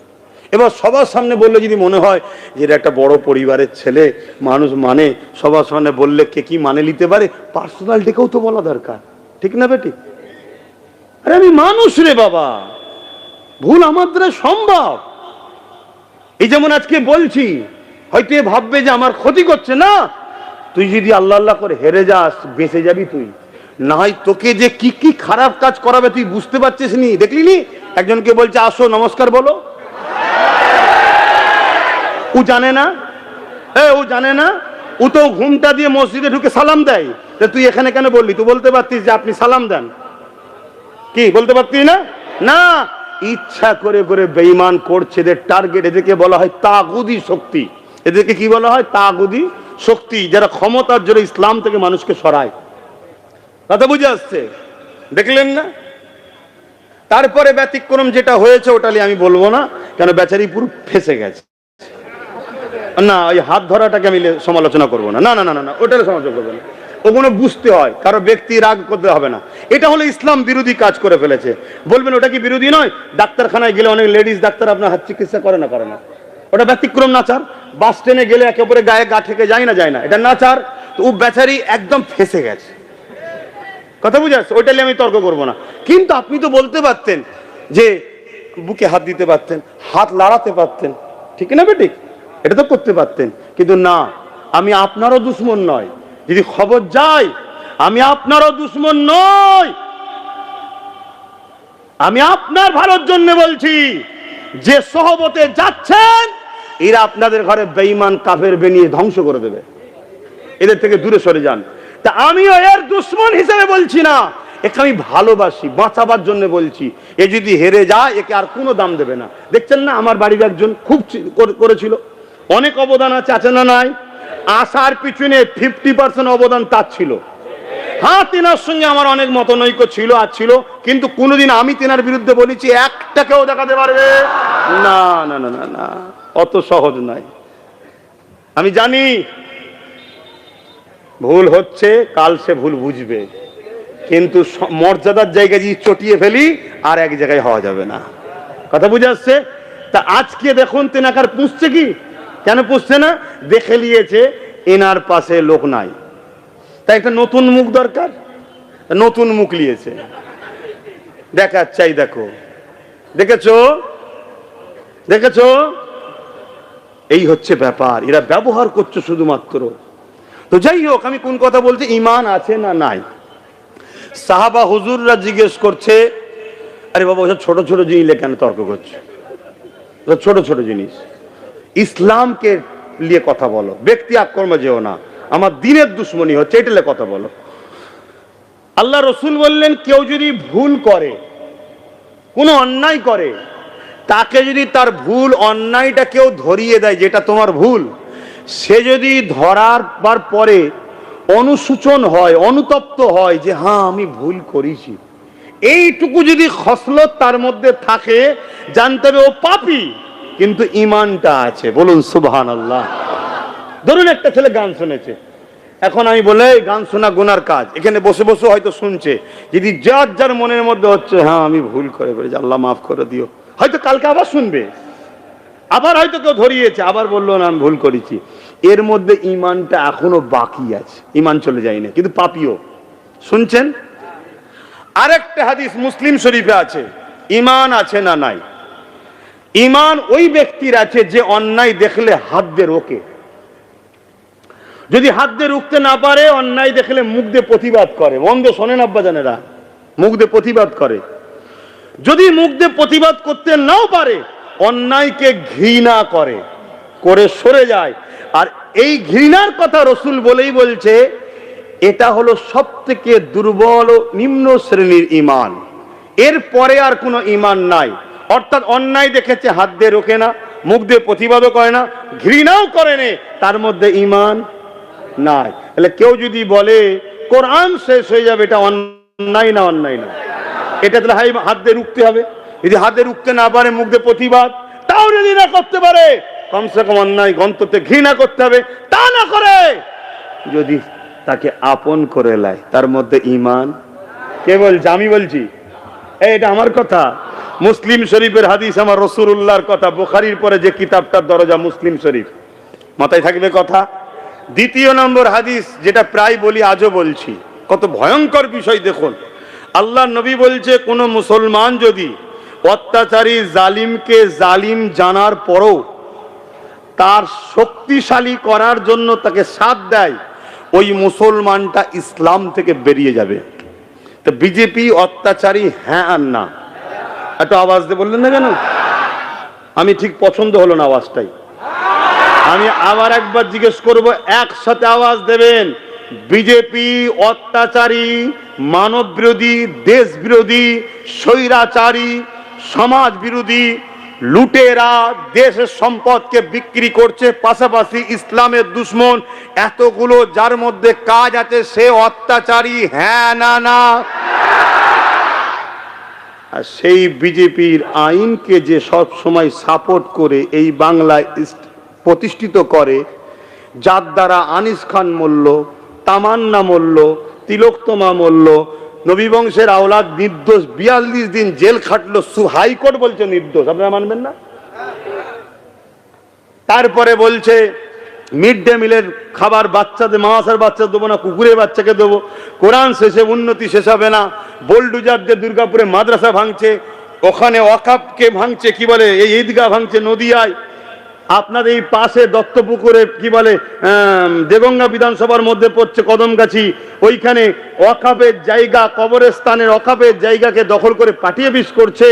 এবার সবার সামনে বললে যদি মনে হয় যে এটা একটা বড় পরিবারের ছেলে, মানুষ মানে, সবার সামনে বললে কে কি মানে নিতে পারে, পার্সোনালিটিকেও তো বলা দরকার, ঠিক না বেটি? আরে আমি মানুষ রে বাবা, ভুল আমার দ্বারা সম্ভব। এই যেমন আজকে বলছি, হয়তো এ ভাববে যে আমার ক্ষতি করছে, না, তুই যদি আল্লাহ আল্লাহ করে হেরে যাস বেঁচে যাবি তুই, না হয় তোকে যে কি কি খারাপ কাজ করাবে তুই বুঝতে পারছিস নি, দেখলি নি? একজনকে বলছে আসো নমস্কার বলো, ও জানে না, ও জানে না, ও তো ঘুমটা দিয়ে মসজিদে ঢুকে সালাম দেয়। তুই এখানে কেন বললি? তুই বলতে পারতিস যে আপনি সালাম দেন, কি বলতে পারতিস না? না, ইচ্ছা করে করে বেঈমান করছে, এদের টার্গেট, এদেরকে বলা হয় তাগুদি শক্তি। এদেরকে কি বলা হয়? তাগুদি শক্তি, যারা ক্ষমতার জোরে ইসলাম থেকে মানুষকে সরায়। কথা বুঝে আসছে? দেখলেন না? তারপরে ব্যতিক্রম যেটা হয়েছে ওটা আমি বলবো না, কেন বেচারি পুরো ফেসে গেছে। না, ওই হাত ধরাটাকে আমি সমালোচনা করবো না, না না না না, ওটার সমালোচনা করবো না। ওগুলো বুঝতে হয়, কারো ব্যক্তি রাগ করতে হবে না। এটা হলো ইসলাম বিরোধী কাজ করে ফেলেছে। বলবেন ওটা কি বিরোধী নয়? ডাক্তারখানায় গেলে অনেক লেডিস ডাক্তার আপনার হাত চিকিৎসা করে না, করে না, ওটা ব্যতিক্রম নাচার। বাস ট্রেনে গেলে একে অপরে গায়ে গা ঠেকে যায় না, যায় না, এটা নাচার। তো ও বেচারি একদম ফেসে গেছে, কথা বুঝে আসছে? ওইটা নিয়ে আমি তর্ক করবো না। কিন্তু আপনি তো বলতে পারতেন যে বুকে হাত দিতে পারতেন, হাত লাড়াতে পারতেন, ঠিক না বেঠিক? এটা তো করতে পারতেন, কিন্তু না, আমি আপনারও দুশ্মন নয়। যদি খবর যায় আমি আপনারও দুশ্মন নই, আমি আপনার ভালোর জন্য বলছি। যে সহবতে যাচ্ছেন এরা আপনাদের ঘরে বেঈমান কাফের বানিয়ে ধ্বংস করে দেবে, এদের থেকে দূরে সরে যান। তা আমিও এর দুশ্মন হিসেবে বলছি না, একে আমি ভালোবাসি, বাঁচাবার জন্য বলছি। এ যদি হেরে যায় একে আর কোনো দাম দেবে না। দেখছেন না, আমার বাড়ির একজন খুব করেছিল, অনেক অবদান আছে না নাই? আসার পিছনে 50% অবদান তার ছিল। হ্যাঁ, তেনার সঙ্গে আমার অনেক মতনৈক্য ছিল আর ছিল, কিন্তু কোনোদিন আমি তেনার বিরুদ্ধে বলেছি একটাকেও দেখাতে পারবে না? না না না না, অত সহজ নয়। আমি জানি ভুল হচ্ছে, কাল সে ভুল বুঝবে, কিন্তু মর্যাদার জায়গায় যদি চটিয়ে ফেলি আর এক জায়গায় হওয়া যাবে না। কথা বুঝে আসছে? তা আজকে দেখুন তেনাকার পুষছে কি, কেন পুষছে না? দেখে নিয়েছে এনার পাশে লোক নাই, তাই একটা নতুন মুখ দরকার, নতুন মুখ নিয়েছে। দেখার চাই, দেখো, দেখেছো দেখেছো, এই হচ্ছে ব্যাপার। এরা ব্যবহার করছে শুধুমাত্র। তো যাই হোক, আমি কোন কথা বলছি, ঈমান আছে না নাই। সাহাবা হুজুররা জিজ্ঞেস করছে, আরে বাবা ওসব ছোট ছোট জিনিস কেন তর্ক করছে? ছোট ছোট জিনিস, ইসলামকে নিয়ে কথা বলো, ব্যক্তি আক্রমণ যেও না, আমার দিনের দুশ্মনী হচ্ছে, এটা নিয়ে কথা বলো। আল্লাহ রসুল বললেন, কেউ যদি ভুল করে, কোনো অন্যায় করে, তাকে যদি তার ভুল অন্যায়টা কেউ ধরিয়ে দেয় যেটা তোমার ভুল, সে যদি ধরার পরে অনুশোচন হয়, অনুতপ্ত হয় যে হ্যাঁ আমি ভুল করেছি, এইটুকু যদি খসলত তার মধ্যে থাকে, জানতে হবে ও পাপী, কিন্তু ঈমানটা আছে। বলুন সুবহানাল্লাহ। ধরুন একটা ছেলে গান শুনেছে, এখন আমি বলে গান শোনা গুনার কাজ, এখানে বসে বসে হয়তো শুনছে, যদি যার যার মনের মধ্যে হচ্ছে হ্যাঁ আমি ভুল করে ফেলেছি, আল্লাহ মাফ করে দিও, হয়তো কালকে আবার শুনবে, আবার হয়তো কেউ ধরিয়েছে, আবার বললো না আমি ভুল করেছি, এর মধ্যে ঈমানটা এখনো বাকি আছে, ঈমান চলে যায় না, কিন্তু পাপীও। শুনছেন? আরেকটা হাদিস মুসলিম শরীফে আছে, ঈমান আছে না নাই? ঈমান ওই ব্যক্তির আছে যে অন্যায় দেখলে হাত দিয়ে রোকে, যদি হাত দিয়ে রুখতে না পারে, অন্যায় দেখলে মুখ দিয়ে প্রতিবাদ করে। মন্দ শোনেন আব্বাজানেরা, মুখ দিয়ে প্রতিবাদ করে। যদি মুখ দিয়ে প্রতিবাদ করতে নাও পারে, অন্যায়কে ঘৃণা করে, করে সরে যায়। আর এই ঘৃণার কথা রসুল বলেই বলছে, এটা হলো সব থেকে দুর্বল ও নিম্ন শ্রেণীর ঈমান, এর পরে আর কোনো ঈমান নাই। অর্থাৎ অন্যায় দেখেছে, হাত দিয়ে রোকে না, মুখ দিয়ে প্রতিবাদও করে না, ঘৃণাও করে না, তার মধ্যে ঈমান নাই। তাহলে কেউ যদি বলে কোরআন শেষ হয়ে যাবে, এটা অন্যায় না? অন্যায় না। এটা তাহলে হাত দিয়ে রুখতে হবে। যদি হাতে রুখতে না পারে, মুখ দিয়ে প্রতিবাদ, তাও যদি না করতে পারে, কমসে কম অন্যায় গন্তব্যে ঘৃণা করতে হবে। তা না করে যদি তাকে আপন করে নেয়, তার মধ্যে ঈমান। কে বলছে? আমি বলছি, এটা আমার কথা। মুসলিম শরীফের হাদিস, আমার রাসূলুল্লাহর কথা। বুখারীর পরে যে কিতাবটার দরজা মুসলিম শরীফ, মাথায় থাকবে কথা। দ্বিতীয় নম্বর হাদিস, যেটা প্রায় বলি, আজও বলছি, কত ভয়ঙ্কর বিষয় দেখুন। আল্লাহ নবী বলছে, কোন মুসলমান যদি অত্যাচারী জালিমকে জালিম জানার পরও তার শক্তিশালী করার জন্য তাকে সাথ দেয়, ওই মুসলমানটা ইসলাম থেকে বেরিয়ে যাবে। তো বিজেপি অত্যাচারী হ্যাঁ আর না? একটু আওয়াজ দিয়ে বললেন না কেন? আমি ঠিক পছন্দ হলো না আওয়াজটাই। আমি আবার একবার জিজ্ঞেস করব, একসাথে আওয়াজ দেবেন। বিজেপি অত্যাচারী, মানব বিরোধী, দেশ বিরোধী, স্বৈরাচারী, সমাজ বিরোধী, লুটেরা, দেশের সম্পদকে বিক্রি করছে, পাশাপাশি ইসলামের দুশ্মন, এতগুলো যার মধ্যে কাজ আছে, সে অত্যাচারী হ্যাঁ না? না। আর সেই বিজেপির আইনকে যে সব সময় সাপোর্ট করে এই বাংলায় প্রতিষ্ঠিত করে, যার দ্বারা আনিস খান মরল, তামান্না মরল, তিলোত্তমা মরল, নবী বংশের আওলাদ নির্দোষ 42 দিন জেল খাটলো, হাইকোর্ট বলছে নির্দোষ, আপনারা মানবেন না? তারপরে বলছে মিড ডে মিলের খাবার বাচ্চাদের, মাদ্রাসার বাচ্চা দেবো না, কুকুরের বাচ্চাকে দেবো। কোরআন শেষে উন্নতি শেষ হবে না। বোলডুজার যে দুর্গাপুরে মাদ্রাসা ভাঙছে, ওখানে ওয়াকাফকে ভাঙছে, কি বলে এই ঈদগাহ ভাঙছে নদিয়ায়, আপনাদের এই পাশে দত্তপুকুরে কি বলে দেগঙ্গা বিধানসভার মধ্যে পড়ছে কদমগাছি, ওইখানে ওয়াকাফের জায়গা, কবরস্থানের ওয়াকাফের জায়গাকে দখল করে পাঠিয়ে বিষ করছে।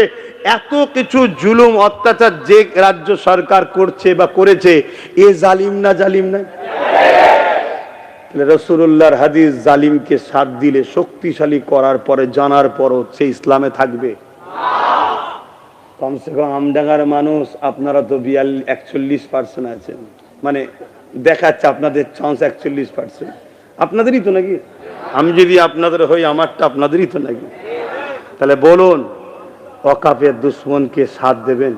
এত কিছু জুলুম অত্যাচার যে রাজ্য সরকার করছে বা করেছে, এ জালিম না জালিম না? রাসূলুল্লাহর হাদিস, জালিমকে সাথ দিলে, শক্তিশালী করার পরে জানার পরও সে ইসলামে থাকবে? কমসে কম আমডাঙ্গার মানুষ আপনারা তো 41% আছেন, মানে দেখাচ্ছে আপনাদের চান্স 41%, আপনাদেরই তো নাকি? আমি যদি আপনাদের হই, আমারটা আপনাদেরই তো নাকি? তাহলে বলুন, ওয়াকাফের দুশ্মনকে সাথ দেবেন?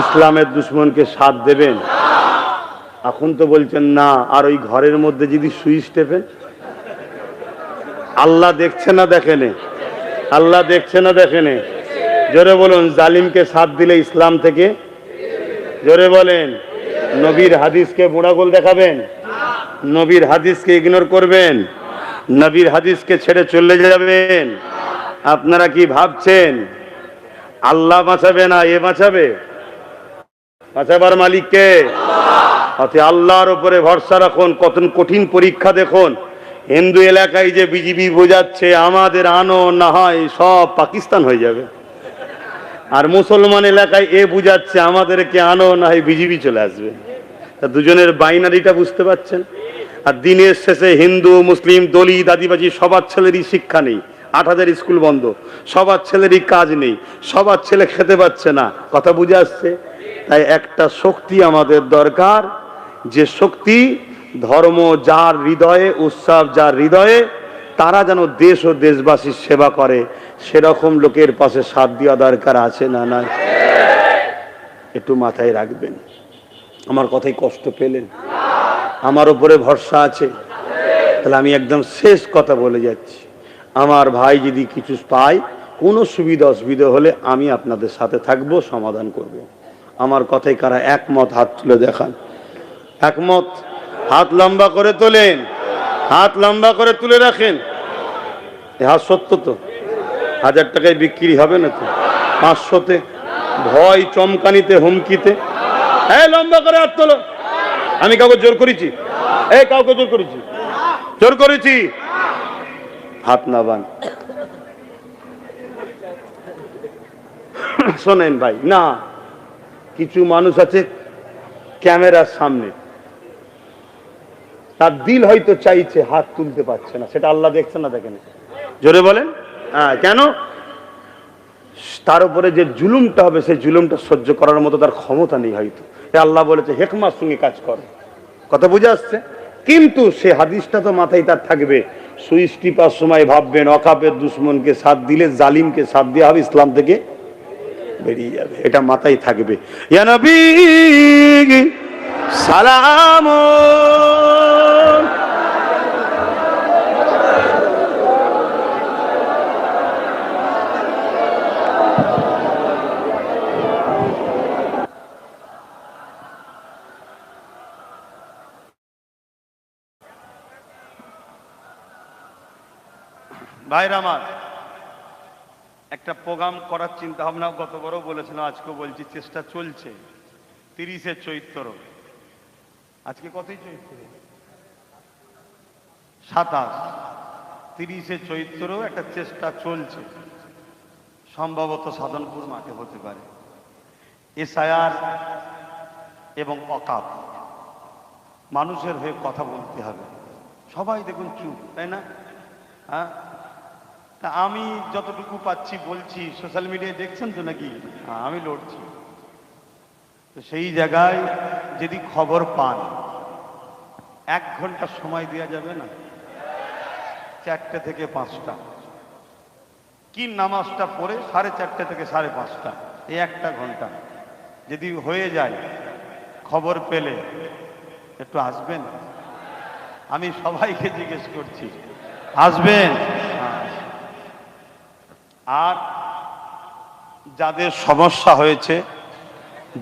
ইসলামের দুশ্মনকে সাথ দেবেন? এখন তো বলছেন না। আর ওই ঘরের মধ্যে যদি সুইচ টেপেন, আল্লাহ দেখছে না দেখেনে? আল্লাহ দেখছে না দেখেনে? জোরে বলুন, জালিমকে সাথ দিলে ইসলাম থেকে? জোরে বলেন। নবীর হাদিসকে বুড়াগোল দেখাবেন? নবীর হাদিসকে ইগনোর করবেন? নবীর হাদিসকে ছেড়ে চলে যাবেন? আপনারা কি ভাবছেন আল্লাহ বাঁচাবে না এ বাঁচাবে? বাঁচাবার মালিক কে? আল্লাহর উপরে ভরসা রাখুন। কত কঠিন পরীক্ষা দেখুন। হিন্দু এলাকায় যে বিজেপি বোঝাচ্ছে আমাদের আনো না হয় সব পাকিস্তান হয়ে যাবে, আর মুসলমান এলাকায় এ বুঝাচ্ছে আমাদেরকে আনো না হয় বিজেপি চলে আসবে। তা দুজনের বাইনারিটা বুঝতে পারছেন? আর দিনের শেষে হিন্দু মুসলিম দলিত আদিবাসী সবার ছেলেরই শিক্ষা নেই, 8,000 স্কুল বন্ধ, সবার ছেলেরই কাজ নেই, সবার ছেলে খেতে পাচ্ছে না। কথা বুঝে আসছে? তাই একটা শক্তি আমাদের দরকার, যে শক্তি ধর্ম যার হৃদয়ে, উৎসব যার হৃদয়ে, তারা যেন দেশ ও দেশবাসীর সেবা করে, সেরকম লোকের পাশে সাথ দেওয়া দরকার আছে না নাই? একটু মাথায় রাখবেন। আমার কথায় কষ্ট পেলেন? আমার উপরে ভরসা আছে? তাহলে আমি একদম শেষ কথা বলে যাচ্ছি। আমার ভাই যদি কিছু পায়, কোনো সুবিধা অসুবিধা হলে আমি আপনাদের সাথে থাকবো, সমাধান করব। আমার কথায় কারা একমত? হাত তুলে দেখান। একমত? হাত লম্বা করে তোলেন, হাত লম্বা করে তুলে রাখেন। হাত সত্য তো? 1000 টাকায় বিক্রি হবে না তো? 500-তে? ভয় চমকানিতে, হুমকিতে? এই লম্বা করে হাত তোলো। আমি কাউকে জোর করেছি? এই কাউকে জোর করেছি? জোর করেছি? হাত নাবান। শোনেন ভাই, না কিছু মানুষ আছে ক্যামেরার সামনে, তার দিল হয়তো চাইছে, হাত তুলতে পারছে না, সেটা আল্লাহ দেখছে না দেখেন? জোরে বলেন। হ্যাঁ, কেন? তার উপরে যে জুলুমটা হবে, সেই জুলুমটা সহ্য করার মতো তার ক্ষমতা নেই হয়তো। আল্লাহ বলেছে হেকমার সঙ্গে কাজ করে। কথা বুঝে আসছে? কিন্তু সে হাদিসটা তো মাথায় তার থাকবে। সুইচ টিপার সময় ভাববেন ওয়াকাফের দুশ্মনকে সাথ দিলে জালিমকে সাথ দেওয়া হবে, ইসলাম থেকে বেরিয়ে যাবে। এটা মাথায় থাকবে। ইয়া নবী সালাম। ভাইরা আমার, একটা প্রোগ্রাম করার চিন্তা ভাবনা গত বড় বলেছিলাম, আজকে বলছি, চেষ্টা চলছে। 30শে চৈত্র, আজকে কতই চৈত্র? 27। 30শে চৈত্র একটা চেষ্টা চলছে, সম্ভবত সাধনপুর মাঠে হতে পারে। এসআইআর এবং ওয়াকাফ, মানুষের হয়ে কথা বলতে হবে। সবাই দেখুন চুপ, তাই না? হ্যাঁ, তা আমি যতটুকু পাচ্ছি বলছি। সোশ্যাল মিডিয়ায় দেখছেন তো নাকি? আমি লড়ছি। তো সেই জায়গায় যদি খবর পান, 1 ঘন্টা সময় দেওয়া যাবে না? 4টে থেকে 5টা, কি নামাজটা পড়ে 4:30 থেকে 5:30, এই 1টা ঘন্টা যদি হয়ে যায়, খবর পেলে একটু আসবেন? আমি সবাইকে জিজ্ঞেস করছি, আসবেন? আর যাদের সমস্যা হয়েছে,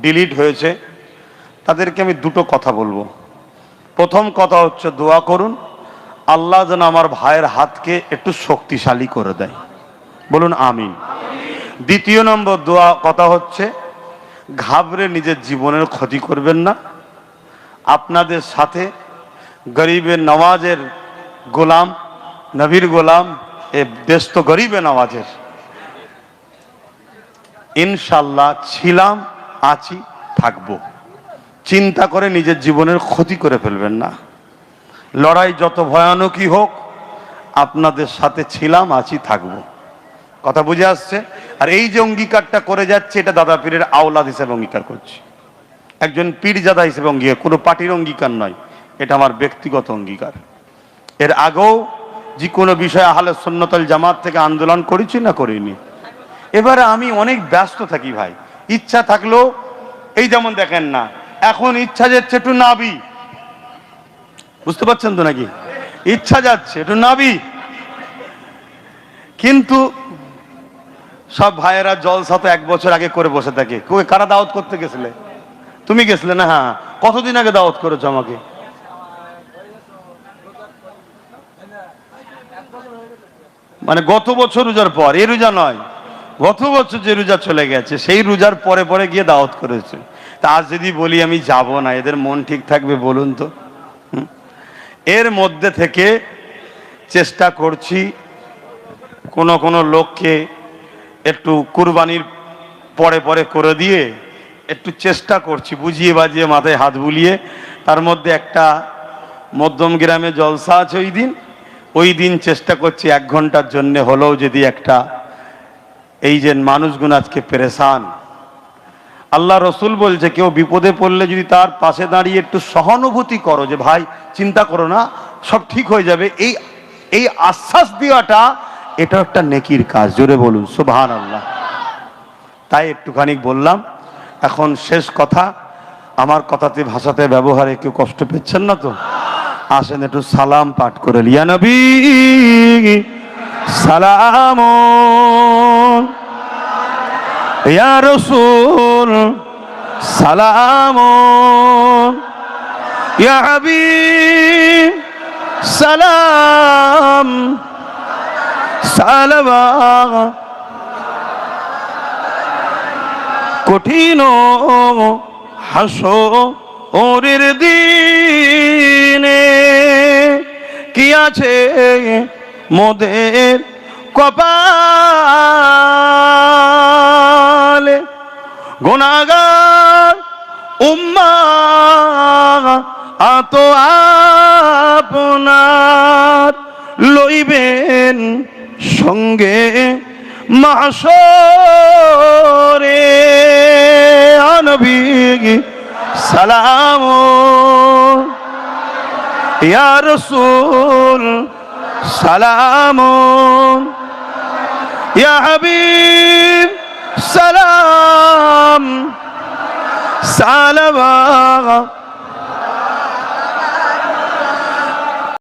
ডিলিট হয়েছে, তাদেরকে আমি 2টো কথা বলবো। প্রথম কথা হচ্ছে, দোয়া করুন আল্লাহ যেন আমার ভাইয়ের হাতকে একটু শক্তিশালী করে দেয়। বলুন আমিন। দ্বিতীয় নম্বর দোয়া কথা হচ্ছে, ঘাবড়ে নিজের জীবনের ক্ষতি করবেন না। আপনাদের সাথে গরিবের নওয়াজের গোলাম, নবীর গোলাম, এ দেশ তো গরিবে নওয়াজের, ইনশাল্লাহ ছিলাম, আছি, থাকবো। চিন্তা করে নিজের জীবনের ক্ষতি করে ফেলবেন না। লড়াই যত ভয়ানকই হোক, আপনাদের সাথে ছিলাম, আছি, থাকবো। কথা বুঝে আসছে? আর এই যে অঙ্গীকারটা করে যাচ্ছে, এটা দাদা পীরের আওলাদ হিসেবে অঙ্গীকার করছি, একজন পীরজাদা হিসেবে অঙ্গীকার, কোনো পার্টির অঙ্গীকার নয়, এটা আমার ব্যক্তিগত অঙ্গীকার। এর আগেও যে কোনো বিষয়ে আহলে সুন্নাত ওয়াল জামাত থেকে আন্দোলন করেছি না করিনি। এবারে আমি অনেক ব্যস্ত থাকি ভাই, ইচ্ছা থাকলেও, এই যেমন দেখেন না, এখন ইচ্ছা যাচ্ছে একটু নাবি, বুঝতে পারছেন তো নাকি? ইচ্ছা যাচ্ছে একটু নাবি, কিন্তু সব ভাইয়েরা জলসা তো 1 বছর আগে করে বসে থাকে। কারা দাওয়াত করতে গেছিলে? তুমি গেছিলে না? হ্যাঁ, কতদিন আগে দাওয়াত করেছো আমাকে? মানে গত বছর রোজার পর, এই রোজা নয়, গত বছর যে রোজা চলে গেছে সেই রোজার পরে পরে গিয়ে দাওয়াত করেছে। তা আজ যদি বলি আমি যাব না, এদের মন ঠিক থাকবে বলুন তো? এর মধ্যে থেকে চেষ্টা করছি কোন কোন লোককে একটু কুরবানির পরে পরে করে দিয়ে একটু চেষ্টা করছি বুঝিয়ে বাজিয়ে, মাথায় হাত বুলিয়ে। তার মধ্যে একটা মধ্যম গ্রামে জলসা আছে, ওই দিন চেষ্টা করছি 1 ঘন্টার জন্য হলেও যদি একটা, এই যে মানুষগুলো আজকে পেরেশান, আল্লাহ রসুল বলছে কেউ বিপদে পড়লে যদি তার পাশে দাঁড়িয়ে একটু সহানুভূতি করো, যে ভাই চিন্তা করো না, সব ঠিক হয়ে যাবে, এই আশ্বাস দেওয়াটা, এটা একটা নেকির কাজ। জোরে বলুন সুবহানাল্লাহ। তাই একটুখানি বললাম। এখন শেষ কথা, আমার কথাতে ভাষাতে ব্যবহারে কেউ কষ্ট পেচ্ছেন না তো? আসেন একটু সালাম পাঠ করে, ইয়া নবী সালাম, ইয়া রাসূল সালাম, ইয়া হাবিব সালাম, সালাম। কঠিন হাসরের দিনে কি আছে মোদের কপালে, গুনাহগার উম্মাহ আত আপনার লইবেন সঙ্গে মাহশরে, নবী সালাম, ইয়া রাসূল সালাম, ইয়া হাবিব সালাম, সালাম।